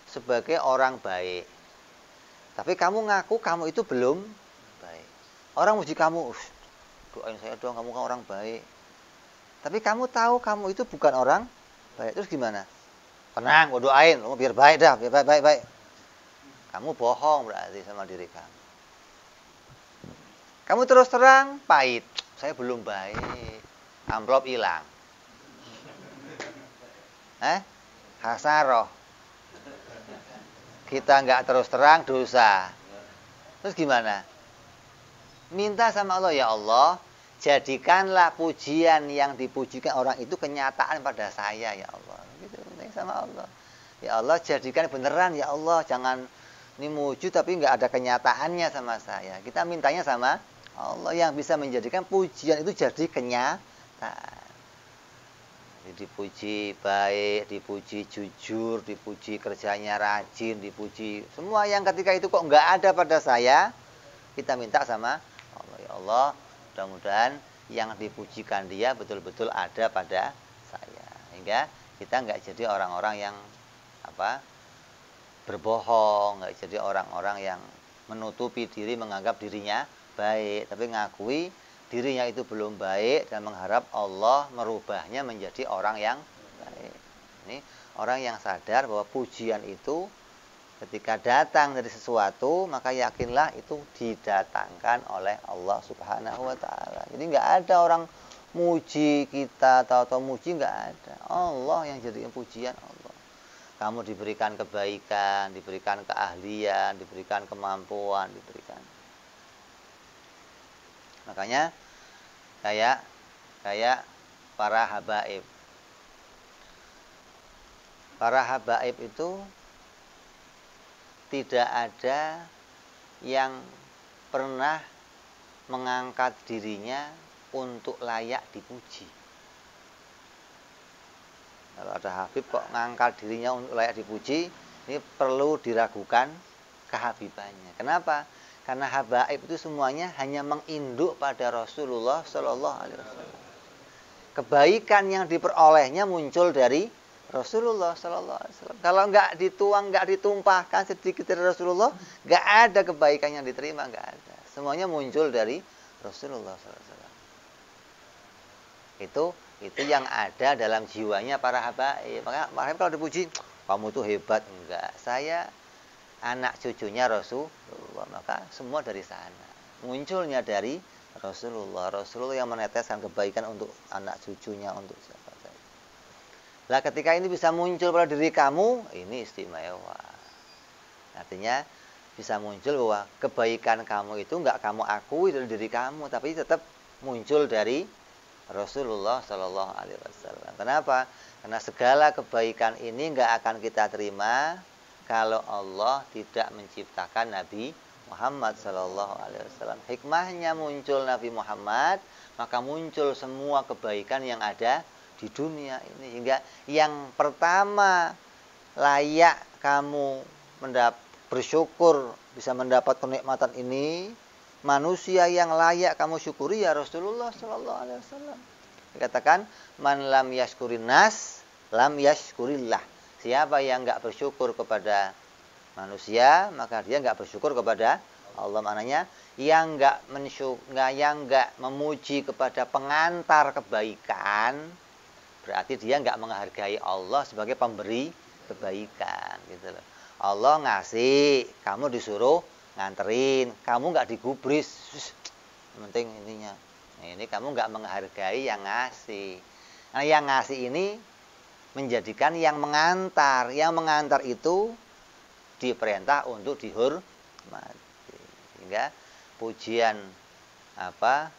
Speaker 1: sebagai orang baik. Tapi kamu ngaku kamu itu belum baik. Orang muji kamu, doain saya dong, kamu kan orang baik. Tapi kamu tahu kamu itu bukan orang baik. Terus gimana? Tenang, gue doain, biar baik dah, biar baik. Kamu bohong berarti sama diri kamu. Kamu terus terang, pahit. Saya belum baik. Amplop hilang. Hasaroh. Kita nggak terus terang, dosa. Terus gimana? Minta sama Allah, ya Allah, jadikanlah pujian yang dipujikan orang itu kenyataan pada saya, ya Allah. Gitu, sama Allah. Ya Allah, jadikan beneran, ya Allah. Jangan ini muji tapi nggak ada kenyataannya sama saya. Kita mintanya sama Allah yang bisa menjadikan pujian itu jadi kenyataan. Dipuji baik, dipuji jujur, dipuji kerjanya rajin, dipuji semua yang ketika itu kok nggak ada pada saya, kita minta sama Allah, ya Allah, mudah-mudahan yang dipujikan dia betul-betul ada pada saya, hingga kita nggak jadi orang-orang yang berbohong, nggak jadi orang-orang yang menutupi diri, menganggap dirinya baik, tapi ngakui dirinya itu belum baik dan mengharap Allah merubahnya menjadi orang yang baik. Ini orang yang sadar bahwa pujian itu ketika datang dari sesuatu, maka yakinlah itu didatangkan oleh Allah Subhanahu wa Ta'ala. Jadi nggak ada orang muji kita atau muji, nggak ada. Allah yang jadi pujian Allah. Kamu diberikan kebaikan, diberikan keahlian, diberikan kemampuan, diberikan. Makanya kayak para habaib. Para habaib itu tidak ada yang pernah mengangkat dirinya untuk layak dipuji. Kalau ada habib kok ngangkat dirinya untuk layak dipuji, ini perlu diragukan kehabibannya. Kenapa? Karena habaib itu semuanya hanya menginduk pada Rasulullah Shallallahu Alaihi Wasallam. Kebaikan yang diperolehnya muncul dari Rasulullah Shallallahu Alaihi Wasallam. Kalau nggak dituang, nggak ditumpahkan sedikit dari Rasulullah, nggak ada kebaikan yang diterima, nggak ada. Semuanya muncul dari Rasulullah Shallallahu Alaihi Wasallam. Itu yang ada dalam jiwanya para habaib. Makanya kalau dipuji, kamu tuh hebat, enggak. Saya anak cucunya Rasulullah, maka semua dari sana. Munculnya dari Rasulullah yang meneteskan kebaikan untuk anak cucunya, untuk siapa saja. Lah ketika ini bisa muncul pada diri kamu, ini istimewa. Artinya bisa muncul bahwa kebaikan kamu itu enggak kamu akui dari diri kamu, tapi tetap muncul dari Rasulullah Shallallahu Alaihi Wasallam. Kenapa? Karena segala kebaikan ini enggak akan kita terima kalau Allah tidak menciptakan Nabi Muhammad Sallallahu Alaihi Wasallam. Hikmahnya muncul Nabi Muhammad, maka muncul semua kebaikan yang ada di dunia ini. Hingga yang pertama layak kamu bersyukur bisa mendapat kenikmatan ini, manusia yang layak kamu syukuri ya Rasulullah Sallallahu Alaihi Wasallam. Dikatakan man lam yashkurin nas lam yashkurillah. Siapa yang enggak bersyukur kepada manusia, maka dia enggak bersyukur kepada Allah. Maknanya yang enggak memuji kepada pengantar kebaikan, berarti dia enggak menghargai Allah sebagai pemberi kebaikan, gitu loh. Allah ngasih, kamu disuruh nganterin, kamu enggak digubris. Penting intinya. Nah, ini kamu enggak menghargai yang ngasih. Nah, yang ngasih ini menjadikan yang mengantar. Yang mengantar itu diperintah untuk dihormati. Sehingga pujian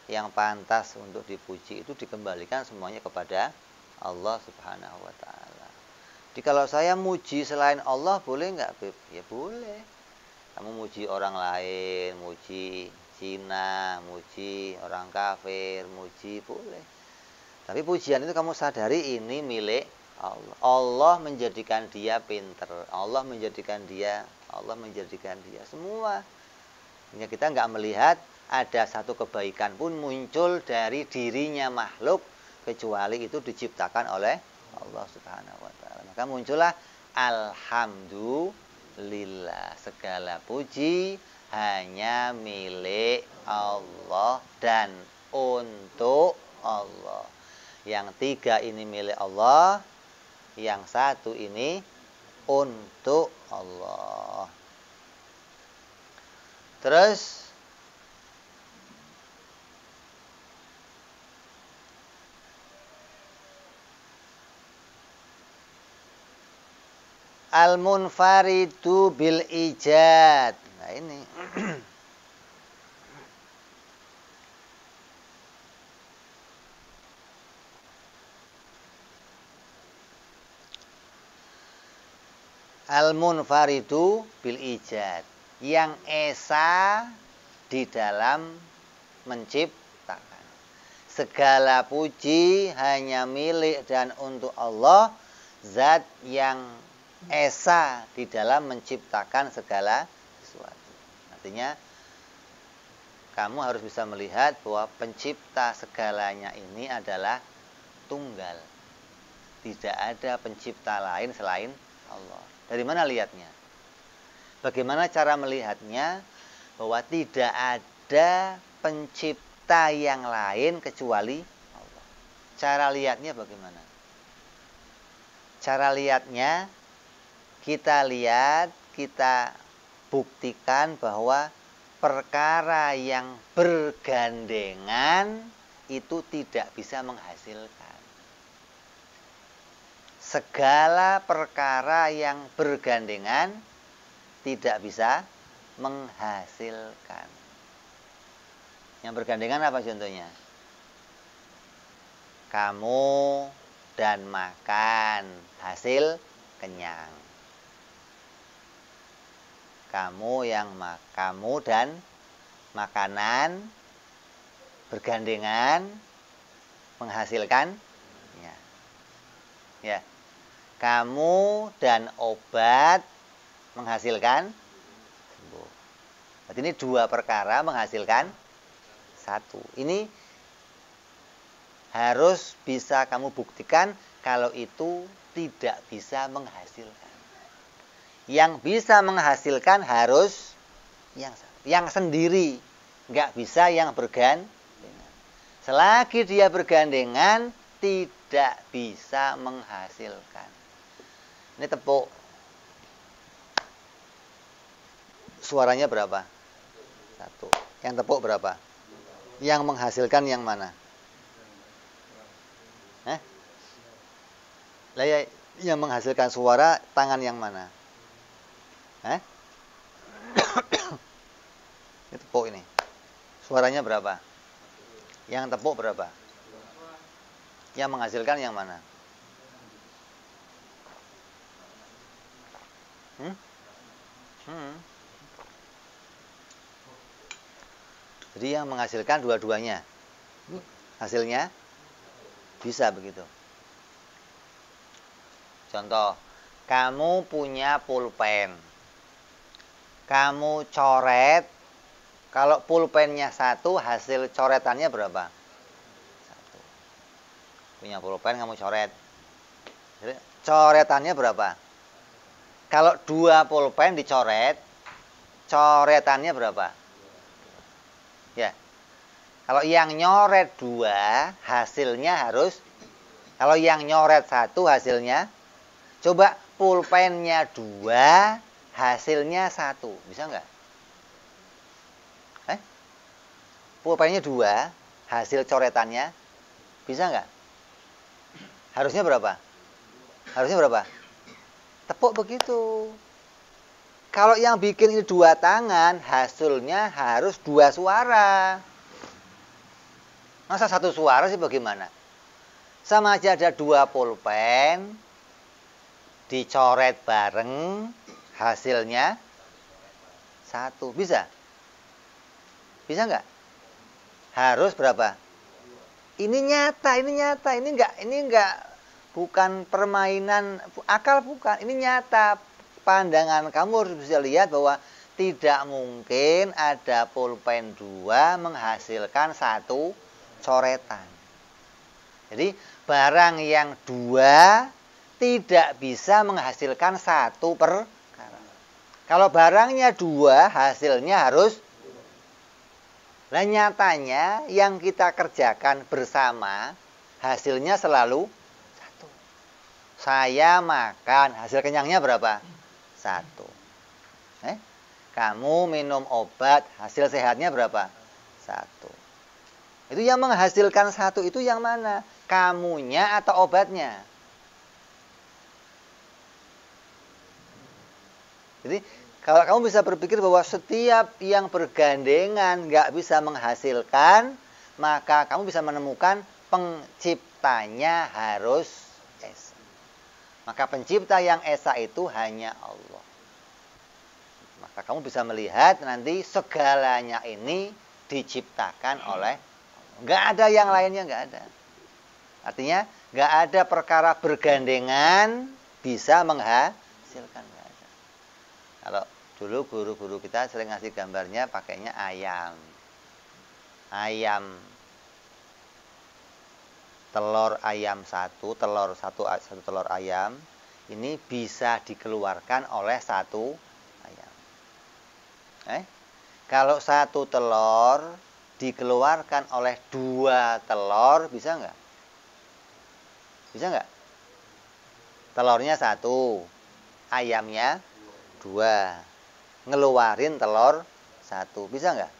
Speaker 1: yang pantas untuk dipuji itu dikembalikan semuanya kepada Allah Subhanahu wa taala. Jadi kalau saya muji selain Allah boleh enggak, Beb? Ya boleh. Kamu muji orang lain, muji Cina, muji orang kafir, muji boleh. Tapi pujian itu kamu sadari ini milik Allah. Allah menjadikan dia pinter, Allah menjadikan dia semua. Hingga kita nggak melihat ada satu kebaikan pun muncul dari dirinya makhluk kecuali itu diciptakan oleh Allah Subhanahu wa taala. Maka muncullah alhamdulillah, segala puji hanya milik Allah dan untuk Allah. Yang tiga ini milik Allah, yang satu ini untuk Allah. Terus al-munfaridu bil ijad. Nah ini al-munfaridu bil ijad, yang esa di dalam menciptakan. Segala puji hanya milik dan untuk Allah, zat yang esa di dalam menciptakan segala sesuatu. Artinya kamu harus bisa melihat bahwa pencipta segalanya ini adalah tunggal. Tidak ada pencipta lain selain Allah. Dari mana lihatnya? Bagaimana cara melihatnya? Bahwa tidak ada pencipta yang lain kecuali Allah. Cara lihatnya bagaimana? Cara lihatnya kita lihat, kita buktikan bahwa perkara yang bergandengan itu tidak bisa menghasilkan. Segala perkara yang bergandengan tidak bisa menghasilkan. Yang bergandengan apa contohnya? Kamu dan makan, hasil kenyang. Kamu dan makanan bergandengan menghasilkan ya. Kamu dan obat menghasilkan sembuh. Berarti ini dua perkara menghasilkan satu. Ini harus bisa kamu buktikan kalau itu tidak bisa menghasilkan. Yang bisa menghasilkan harus yang sendiri, nggak bisa yang bergandengan. Selagi dia bergandengan, tidak bisa menghasilkan. Ini tepuk. Suaranya berapa? Satu. Yang tepuk berapa? Yang menghasilkan yang mana? Yang menghasilkan suara tangan yang mana? Ini tepuk ini. Suaranya berapa? Yang tepuk berapa? Yang menghasilkan yang mana? Jadi yang menghasilkan dua-duanya. Hasilnya bisa begitu. Contoh, kamu punya pulpen. Kamu coret. Kalau pulpennya satu, hasil coretannya berapa? Satu. Punya pulpen kamu coret. Jadi, coretannya berapa? Kalau 2 pulpen dicoret, coretannya berapa? Ya. Kalau yang nyoret 2, hasilnya harus. Kalau yang nyoret 1, hasilnya. Coba pulpennya 2, hasilnya 1. Bisa nggak? Pulpennya 2, hasil coretannya. Bisa nggak? Harusnya berapa? Harusnya berapa? Tepuk begitu. Kalau yang bikin ini 2 tangan, hasilnya harus 2 suara. Masa 1 suara sih bagaimana? Sama aja ada 2 pulpen, dicoret bareng, hasilnya 1. Bisa? Bisa nggak? Harus berapa? Ini nyata. Ini enggak bukan permainan akal, bukan. Ini nyata. Pandangan kamu harus bisa lihat bahwa tidak mungkin ada pulpen 2 menghasilkan 1 coretan. Jadi barang yang 2 tidak bisa menghasilkan 1 perkara. Kalau barangnya 2, hasilnya harus. Nah, nyatanya yang kita kerjakan bersama hasilnya selalu 1. Saya makan, hasil kenyangnya berapa? 1. Kamu minum obat, hasil sehatnya berapa? 1. Itu yang menghasilkan 1 itu yang mana? Kamunya atau obatnya? Jadi kalau kamu bisa berpikir bahwa setiap yang bergandengan nggak bisa menghasilkan, maka kamu bisa menemukan penciptanya harus Esa. Maka pencipta yang Esa itu hanya Allah. Maka kamu bisa melihat nanti segalanya ini diciptakan oleh Allah. Nggak ada yang lainnya, nggak ada. Artinya nggak ada perkara bergandengan bisa menghasilkan. Nggak ada. Kalau dulu guru-guru kita sering ngasih gambarnya pakainya ayam. Ayam. Telur ayam satu telur ayam. Ini bisa dikeluarkan oleh 1 ayam. Kalau 1 telur dikeluarkan oleh 2 telur, bisa nggak? Bisa nggak? Telurnya 1, ayamnya 2. Ngeluarin telur 1. Bisa nggak?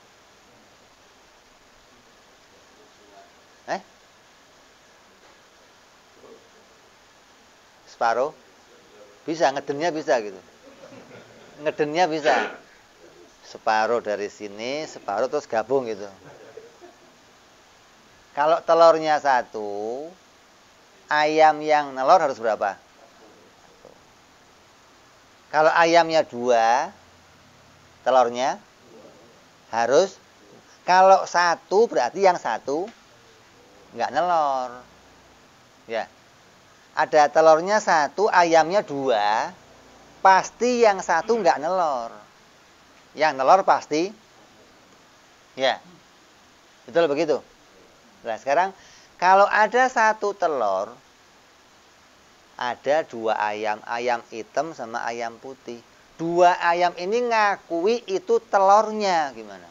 Speaker 1: Separuh? Bisa, ngedennya bisa gitu. Ngedennya bisa. Separuh dari sini, separuh terus gabung gitu. Kalau telurnya 1, ayam yang nelor harus berapa? 1. Kalau ayamnya 2, telurnya harus. Kalau 1 berarti yang 1 nggak nelor. Ya. Ada telurnya 1, ayamnya 2, pasti yang 1 nggak nelor. Yang nelor pasti. Ya. Betul begitu? Nah, sekarang kalau ada 1 telur, ada 2 ayam, ayam hitam sama ayam putih. 2 ayam ini ngakui itu telurnya, gimana?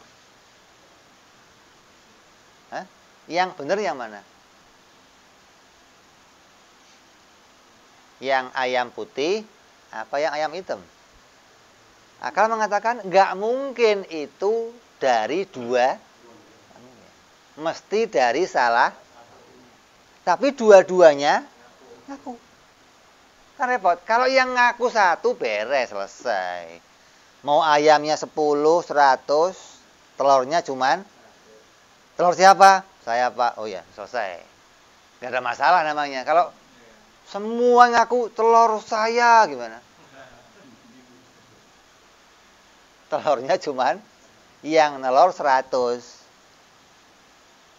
Speaker 1: Yang benar yang mana? Yang ayam putih apa yang ayam hitam? Akal mengatakan nggak mungkin itu dari 2, mesti dari salah. Tapi dua-duanya ngaku. Kan repot. Kalau yang ngaku 1 beres, selesai. Mau ayamnya 10, 100, telurnya cuman. Telur siapa? Saya, Pak. Oh ya, selesai. Nggak ada masalah namanya. Kalau semua ngaku telur saya, gimana? Telurnya cuman yang nelor 100.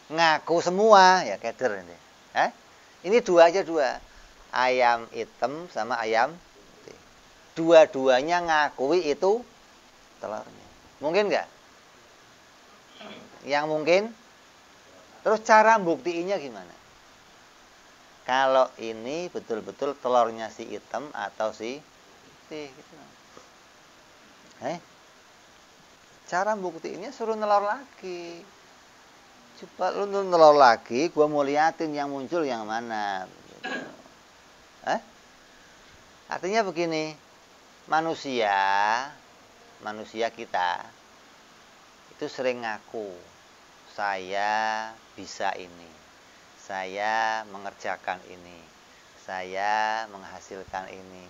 Speaker 1: Ngaku semua, ya keder ini. Ini 2 aja 2. Ayam hitam sama ayam putih. Dua-duanya ngakui itu telurnya. Mungkin nggak? Yang mungkin. Terus cara buktiinnya gimana? kalau ini betul-betul telurnya si hitam atau si putih gitu. Cara buktiinnya suruh nelor lagi. Coba lu nelor lagi, gua mau liatin yang muncul yang mana. Artinya begini, manusia kita itu sering ngaku, saya bisa ini, saya mengerjakan ini, saya menghasilkan ini,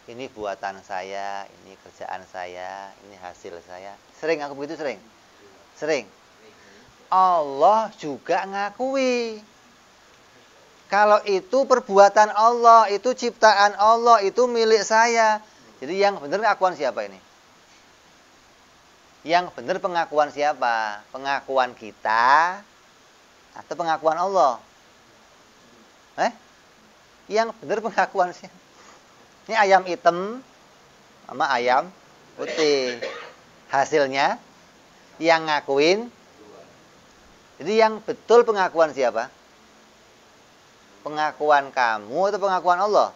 Speaker 1: ini buatan saya, ini kerjaan saya, ini hasil saya. Sering aku begitu, sering. Allah juga ngakui kalau itu perbuatan Allah, itu ciptaan Allah, itu milik saya. Jadi yang benar pengakuan siapa ini? Yang benar pengakuan siapa? Pengakuan kita atau pengakuan Allah? Yang benar pengakuan siapa? Ini ayam hitam sama ayam putih. Hasilnya yang ngakuin. Jadi yang betul pengakuan siapa? Pengakuan kamu atau pengakuan Allah?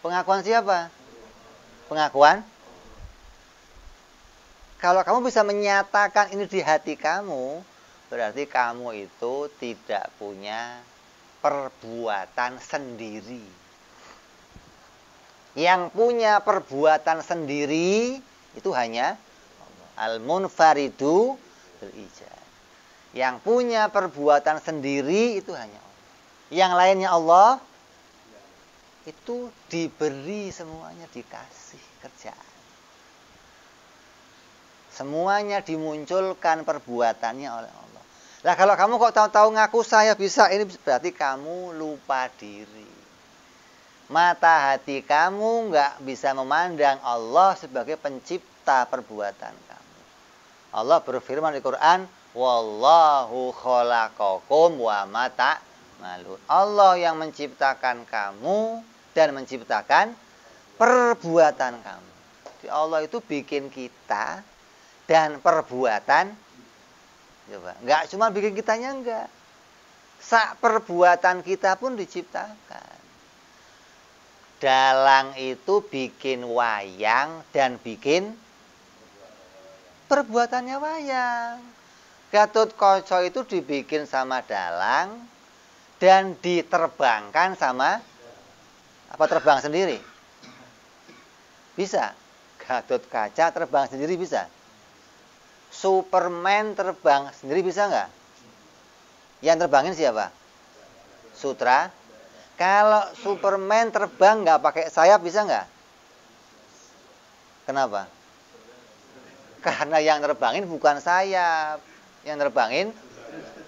Speaker 1: Pengakuan siapa? Pengakuan. Kalau kamu bisa menyatakan ini di hati kamu, berarti kamu itu tidak punya perbuatan sendiri. Yang punya perbuatan sendiri itu hanya al-munfaridu bil ijad. Yang punya perbuatan sendiri itu hanya Allah. Yang lainnya Allah itu diberi semuanya, dikasih kerjaan. Semuanya dimunculkan perbuatannya oleh Allah. Nah kalau kamu kok tahu-tahu ngaku saya bisa, ini berarti kamu lupa diri. Mata hati kamu nggak bisa memandang Allah sebagai pencipta perbuatan kamu. Allah berfirman di Quran, wallahu khalaqakum wa ma ta'malun. Allah yang menciptakan kamu dan menciptakan perbuatan kamu. Jadi Allah itu bikin kita dan perbuatan. Coba, nggak cuma bikin kitanya, enggak. Sak perbuatan kita pun diciptakan. Dalang itu bikin wayang dan bikin perbuatannya wayang. Gatotkaca itu dibikin sama dalang dan diterbangkan sama apa, terbang sendiri? Bisa. Gatotkaca terbang sendiri bisa. Superman terbang sendiri bisa nggak? Yang terbangin siapa? Sutra. Kalau Superman terbang nggak pakai sayap bisa nggak? Kenapa? Karena yang terbangin bukan sayap. Yang terbangin,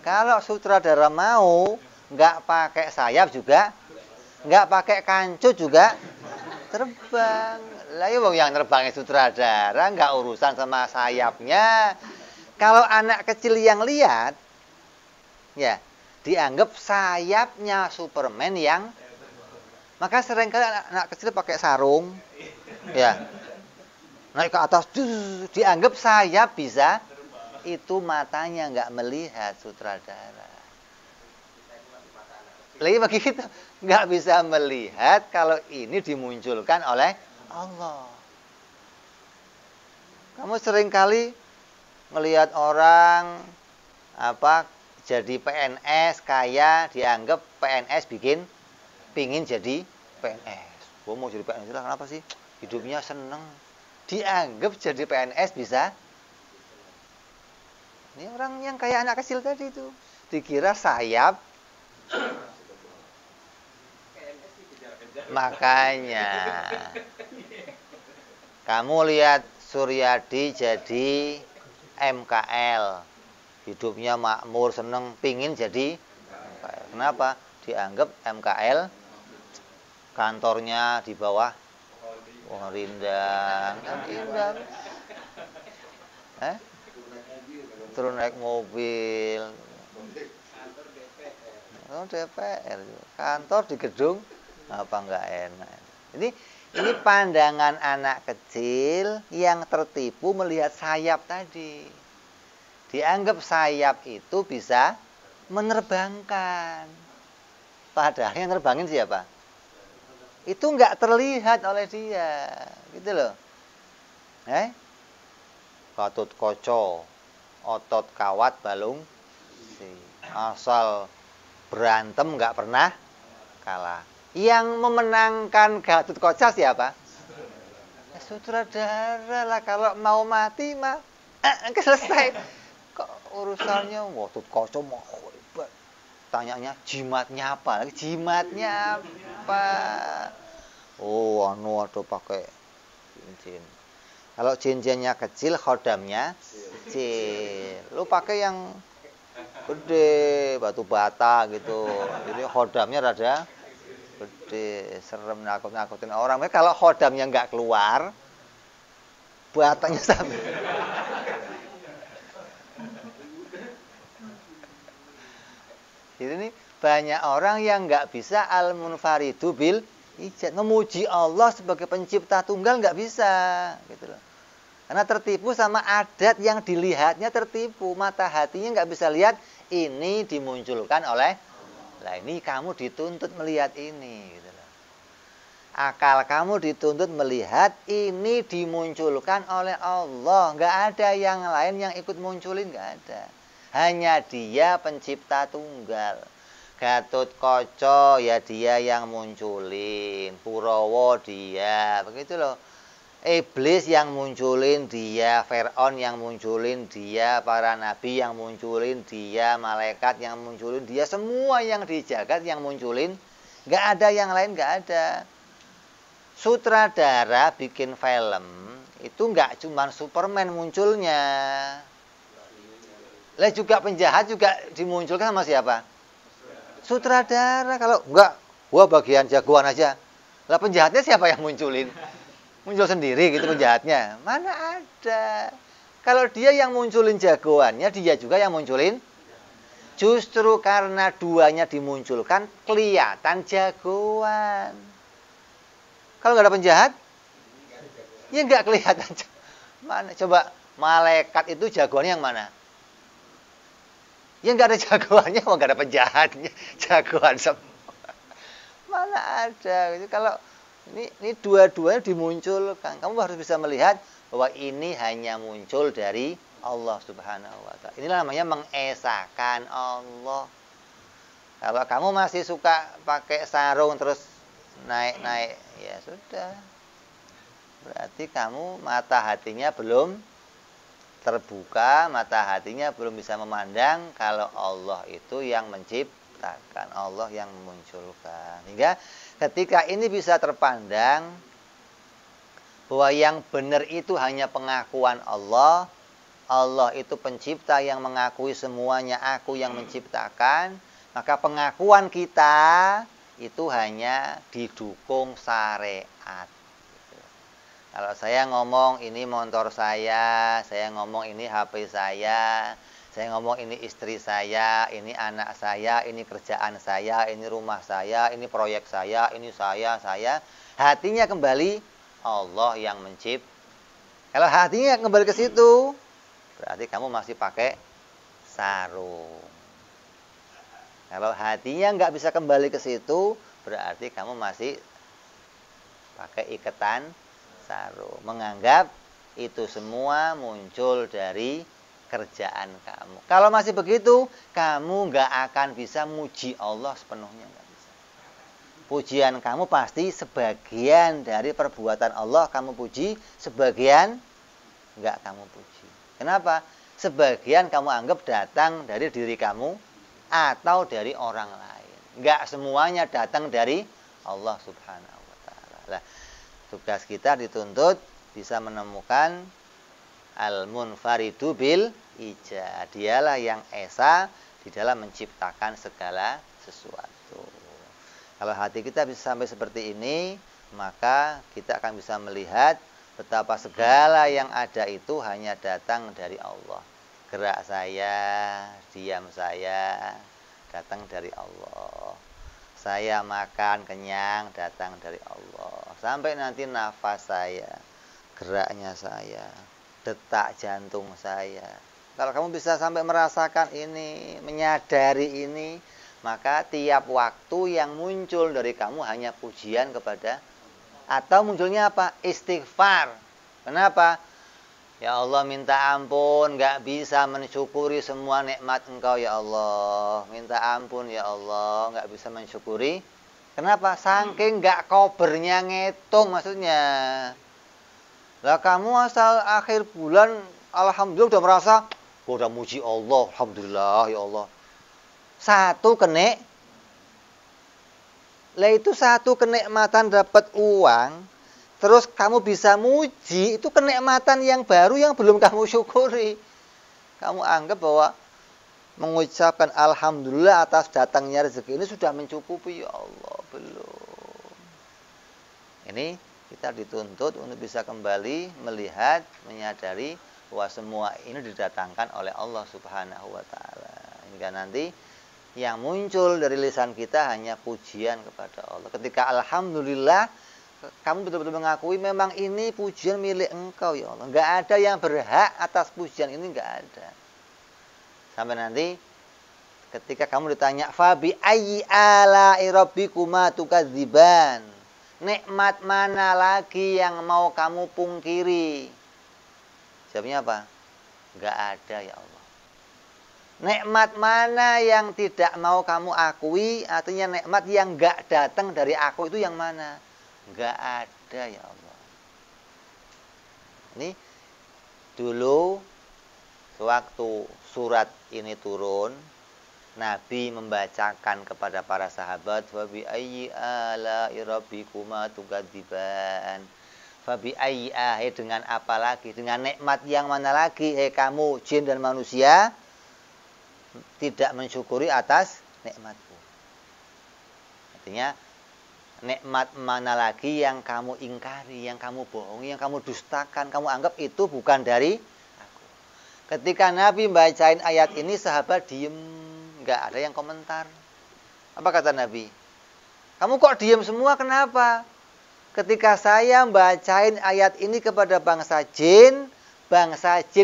Speaker 1: kalau sutradara mau nggak pakai sayap juga, nggak pakai kancut juga terbang. Lah yang terbangin sutradara, nggak urusan sama sayapnya. Kalau anak kecil yang lihat, ya dianggap sayapnya Superman yang, maka seringkali anak kecil pakai sarung, ya naik ke atas, dianggap sayap bisa, itu matanya nggak melihat sutradara. Lagi begitu, nggak bisa melihat kalau ini dimunculkan oleh Allah. Kamu seringkali melihat orang jadi PNS kaya, dianggap PNS pingin jadi PNS. Gua mau jadi PNS lah, kenapa sih? Hidupnya seneng. Dianggap jadi PNS bisa. Ini orang yang kayak anak kecil tadi itu, dikira sayap. Makanya kamu lihat Suryadi jadi MKL. Hidupnya makmur, seneng, pingin jadi MKL. Kenapa? Dianggap MKL kantornya di bawah Pohon Rindang. Kan indah. Turun naik mobil. DPR. Kantor di gedung apa enggak enak. Ini pandangan anak kecil yang tertipu melihat sayap tadi. Dianggap sayap itu bisa menerbangkan. Padahal yang nerbangin siapa? Itu nggak terlihat oleh dia, gitu loh. Gatut kaca, otot kawat balung si. Asal berantem nggak pernah kalah. Yang memenangkan Gatut Kaca siapa? Sutradara lah. Kalau mau mati mah selesai. Kok urusannya Gatut Kaca mau hebat. Tanyanya jimatnya apa? Lagi jimatnya apa? Oh, ada pakai cincin. Kalau cincinnya kecil, khodamnya kecil. Lu pakai yang gede, batu bata gitu. Jadi khodamnya rada gede, serem, nakut-nakutin orang. Tapi kalau khodamnya nggak keluar, batanya sampai. Jadi ini banyak orang yang nggak bisa al-munfaridu bil ijad, memuji Allah sebagai pencipta tunggal nggak bisa, gitu loh. Karena tertipu sama adat yang dilihatnya tertipu, mata hatinya nggak bisa lihat ini dimunculkan oleh. Lah ini kamu dituntut melihat ini, gitu loh. Akal kamu dituntut melihat ini dimunculkan oleh Allah, nggak ada yang lain yang ikut munculin, nggak ada. Hanya Dia pencipta tunggal. Gatut Kaca ya Dia yang munculin, Kurawa Dia, begitu loh. Iblis yang munculin Dia, Fir'aun yang munculin Dia, para nabi yang munculin Dia, malaikat yang munculin Dia, semua yang di jagat yang munculin, nggak ada yang lain, nggak ada. Sutradara bikin film itu nggak cuma Superman munculnya, lah juga penjahat juga dimunculkan sama siapa? Sutradara. Kalau enggak, gua bagian jagoan aja. Lah penjahatnya siapa yang munculin? Muncul sendiri gitu penjahatnya. Mana ada. Kalau dia yang munculin jagoannya, dia juga yang munculin. Justru karena duanya dimunculkan, kelihatan jagoan. Kalau nggak ada penjahat, ya nggak kelihatan. Mana coba malaikat itu jagoannya yang mana? Ya nggak ada jagoannya, nggak ada penjahatnya, jagoan semua. Mana ada. Kalau ini dua-duanya dimunculkan. Kamu harus bisa melihat bahwa ini hanya muncul dari Allah Subhanahu wa Ta'ala. Inilah namanya mengesahkan Allah. Kalau kamu masih suka pakai sarung terus naik-naik, ya sudah. Berarti kamu mata hatinya belum terbuka, mata hatinya belum bisa memandang kalau Allah itu yang menciptakan, Allah yang memunculkan. Hingga ketika ini bisa terpandang bahwa yang benar itu hanya pengakuan Allah, Allah itu pencipta yang mengakui semuanya, aku yang menciptakan, maka pengakuan kita itu hanya didukung syariat. Kalau saya ngomong ini motor saya ngomong ini HP saya ngomong ini istri saya, ini anak saya, ini kerjaan saya, ini rumah saya, ini proyek saya, ini saya, hatinya kembali Allah yang mencipta. Kalau hatinya kembali ke situ, berarti kamu masih pakai sarung. Kalau hatinya nggak bisa kembali ke situ, berarti kamu masih pakai ikatan sarung. Menganggap itu semua muncul dari kerjaan kamu. Kalau masih begitu, kamu nggak akan bisa muji Allah sepenuhnya, nggak bisa. Pujian kamu pasti sebagian dari perbuatan Allah kamu puji, sebagian nggak kamu puji. Kenapa? Sebagian kamu anggap datang dari diri kamu atau dari orang lain. Nggak semuanya datang dari Allah Subhanahu wa Ta'ala. Nah, tugas kita dituntut bisa menemukan al-munfaridu bil ijad. Dialah yang esa di dalam menciptakan segala sesuatu. Kalau hati kita bisa sampai seperti ini, maka kita akan bisa melihat betapa segala yang ada itu hanya datang dari Allah. Gerak saya, diam saya, datang dari Allah. Saya makan kenyang, datang dari Allah. Sampai nanti nafas saya, geraknya saya, detak jantung saya, Kalau kamu bisa sampai merasakan ini, menyadari ini, maka tiap waktu yang muncul dari kamu hanya pujian kepada, atau munculnya apa? Istighfar. Kenapa? Ya Allah, minta ampun, gak bisa mensyukuri semua nikmat Engkau ya Allah. Minta ampun ya Allah, gak bisa mensyukuri. Kenapa? Saking gak kobernya ngitung maksudnya. Lah kamu asal akhir bulan, alhamdulillah udah merasa, udah muji Allah, alhamdulillah ya Allah. Satu kenik, lah itu satu kenikmatan dapat uang, terus kamu bisa muji, itu kenikmatan yang baru yang belum kamu syukuri. Kamu anggap bahwa mengucapkan alhamdulillah atas datangnya rezeki ini sudah mencukupi, ya Allah, belum. Ini kita dituntut untuk bisa kembali melihat, menyadari bahwa semua ini didatangkan oleh Allah Subhanahu wa taala. Hingga nanti yang muncul dari lisan kita hanya pujian kepada Allah. Ketika alhamdulillah, kamu betul-betul mengakui memang ini pujian milik Engkau ya Allah. Enggak ada yang berhak atas pujian ini, enggak ada. Sampai nanti ketika kamu ditanya fabi ayyi ala'i rabbikuma tukadziban, nikmat mana lagi yang mau kamu pungkiri? Jawabnya apa? Enggak ada ya Allah. Nikmat mana yang tidak mau kamu akui? Artinya nikmat yang enggak datang dari aku itu yang mana? Enggak ada ya Allah. Ini dulu sewaktu surat ini turun, Nabi membacakan kepada para sahabat, "Fabi ayyi ala'i rabbikuma tukadziban." Fabi ayyi, dengan apa lagi? Dengan nikmat yang mana lagi? Kamu jin dan manusia tidak mensyukuri atas nikmatku. Artinya nikmat mana lagi yang kamu ingkari, yang kamu bohongi, yang kamu dustakan, kamu anggap itu bukan dari aku. Ketika Nabi bacain ayat ini, sahabat diem, nggak ada yang komentar. Apa kata Nabi? Kamu kok diem semua, kenapa? Ketika saya bacain ayat ini kepada bangsa jin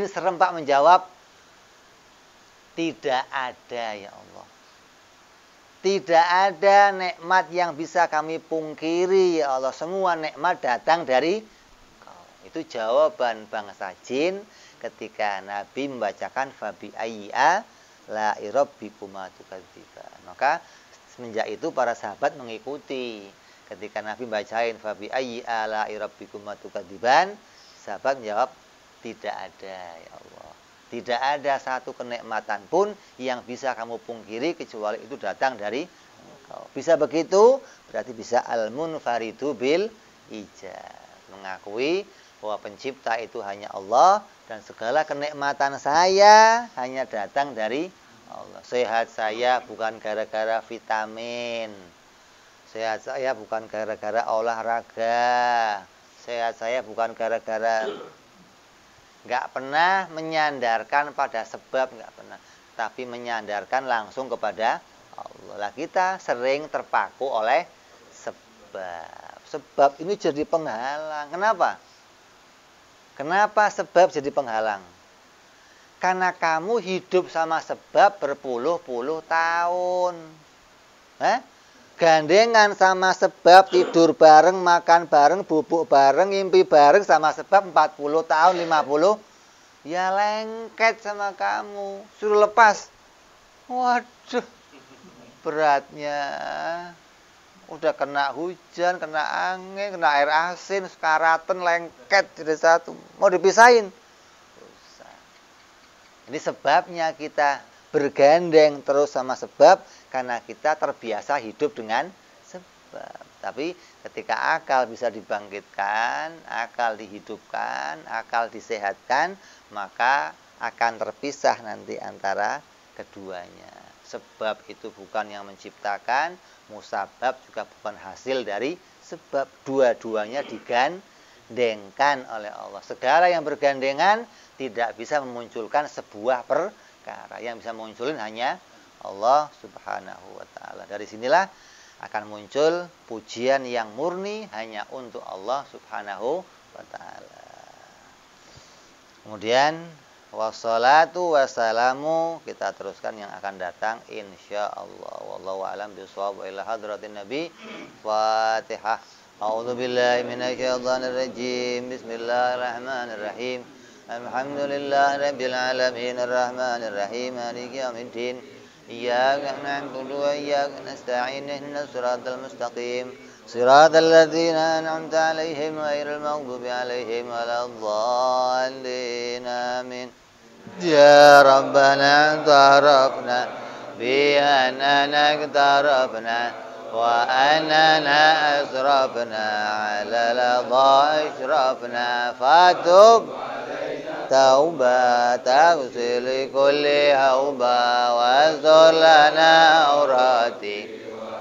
Speaker 1: serempak menjawab, tidak ada ya Allah. Tidak ada nikmat yang bisa kami pungkiri ya Allah. Semua nikmat datang dari Engkau. Itu jawaban bangsa jin ketika Nabi membacakan fabi ayya la rabbikuma tukadziban. Maka semenjak itu para sahabat mengikuti. Ketika Nabi bacain fabi ayya la rabbikuma tukadziban, sahabat menjawab tidak ada ya Allah. Tidak ada satu kenikmatan pun yang bisa kamu pungkiri kecuali itu datang dari Engkau. Bisa begitu, berarti bisa al-munfaridu bil ijaz. Mengakui bahwa pencipta itu hanya Allah dan segala kenikmatan saya hanya datang dari Allah. Sehat saya bukan gara-gara vitamin. Sehat saya bukan gara-gara olahraga. Sehat saya bukan gara-gara, nggak pernah menyandarkan pada sebab, nggak pernah, tapi menyandarkan langsung kepada Allah. Lah kita sering terpaku oleh sebab. Sebab ini jadi penghalang. Kenapa? Kenapa sebab jadi penghalang? Karena kamu hidup sama sebab berpuluh-puluh tahun. Gandengan sama sebab, tidur bareng, makan bareng, bubuk bareng, ngimpi bareng sama sebab 40 tahun, 50. Ya lengket sama kamu. Suruh lepas. Waduh, beratnya. Udah kena hujan, kena angin, kena air asin, sekaratan, lengket jadi satu. Mau dipisahin? Susah. Ini sebabnya kita bergandeng terus sama sebab, karena kita terbiasa hidup dengan sebab. Tapi ketika akal bisa dibangkitkan, akal dihidupkan, akal disehatkan, maka akan terpisah nanti antara keduanya. Sebab itu bukan yang menciptakan, musabab juga bukan hasil dari sebab. Dua-duanya digandengkan oleh Allah. Segala yang bergandengan tidak bisa memunculkan sebuah perkara. Yang bisa munculin hanya Allah Subhanahu wa ta'ala. Dari sinilah akan muncul pujian yang murni hanya untuk Allah Subhanahu wa ta'ala. Kemudian Wassalatu wassalamu, kita teruskan yang akan datang insyaallah. Wallahu a'lam bishawab. Ila hadratin nabi. Fatihah. A'udzu billahi minasyaitonir rajim. Bismillahirrahmanirrahim. Alhamdulillahi rabbil alamin arrahmanir rahim maliki yaumiddin. Iyyaka na'budu wa iyyaka nasta'in ihdinas siratal mustaqim. Siratal ladzina an'amta 'alaihim ghairil maghdubi 'alaihim waladdallin. Amin. Ya Rabbana tarafna bi anana tarafna wa anana asrafna ala ladha ashrafna fatub tauba taghsil kulli hauba wa zurlana aurati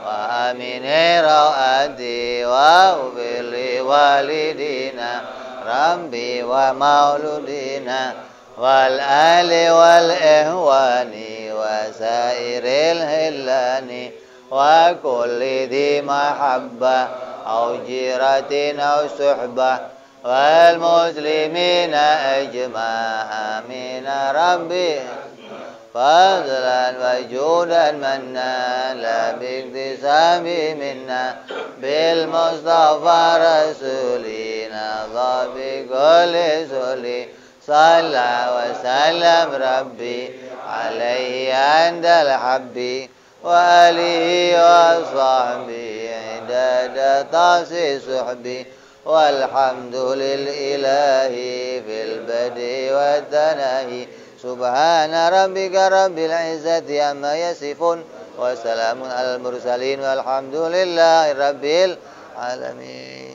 Speaker 1: wa amini rawati wa ubili walidina rabbi wa mauludina wal ali wal ihwani wa sairil hillani wa kulli dhi mahabba au jiratin au suhbah wal muslimina ajma'a amin rabbi fadlan wa judan manna la biktisami minna bil mustafa rasulina dhabi kulli suli Salla wa salam Rabbi alaihi andal habbi wa alihi wa sahbihi idada tasi suhbi walhamdulillahi fil badi wa tanahi subhana rabbika rabbil izzati amma yasifun wa salamun al mursalin walhamdulillahi rabbil alamin.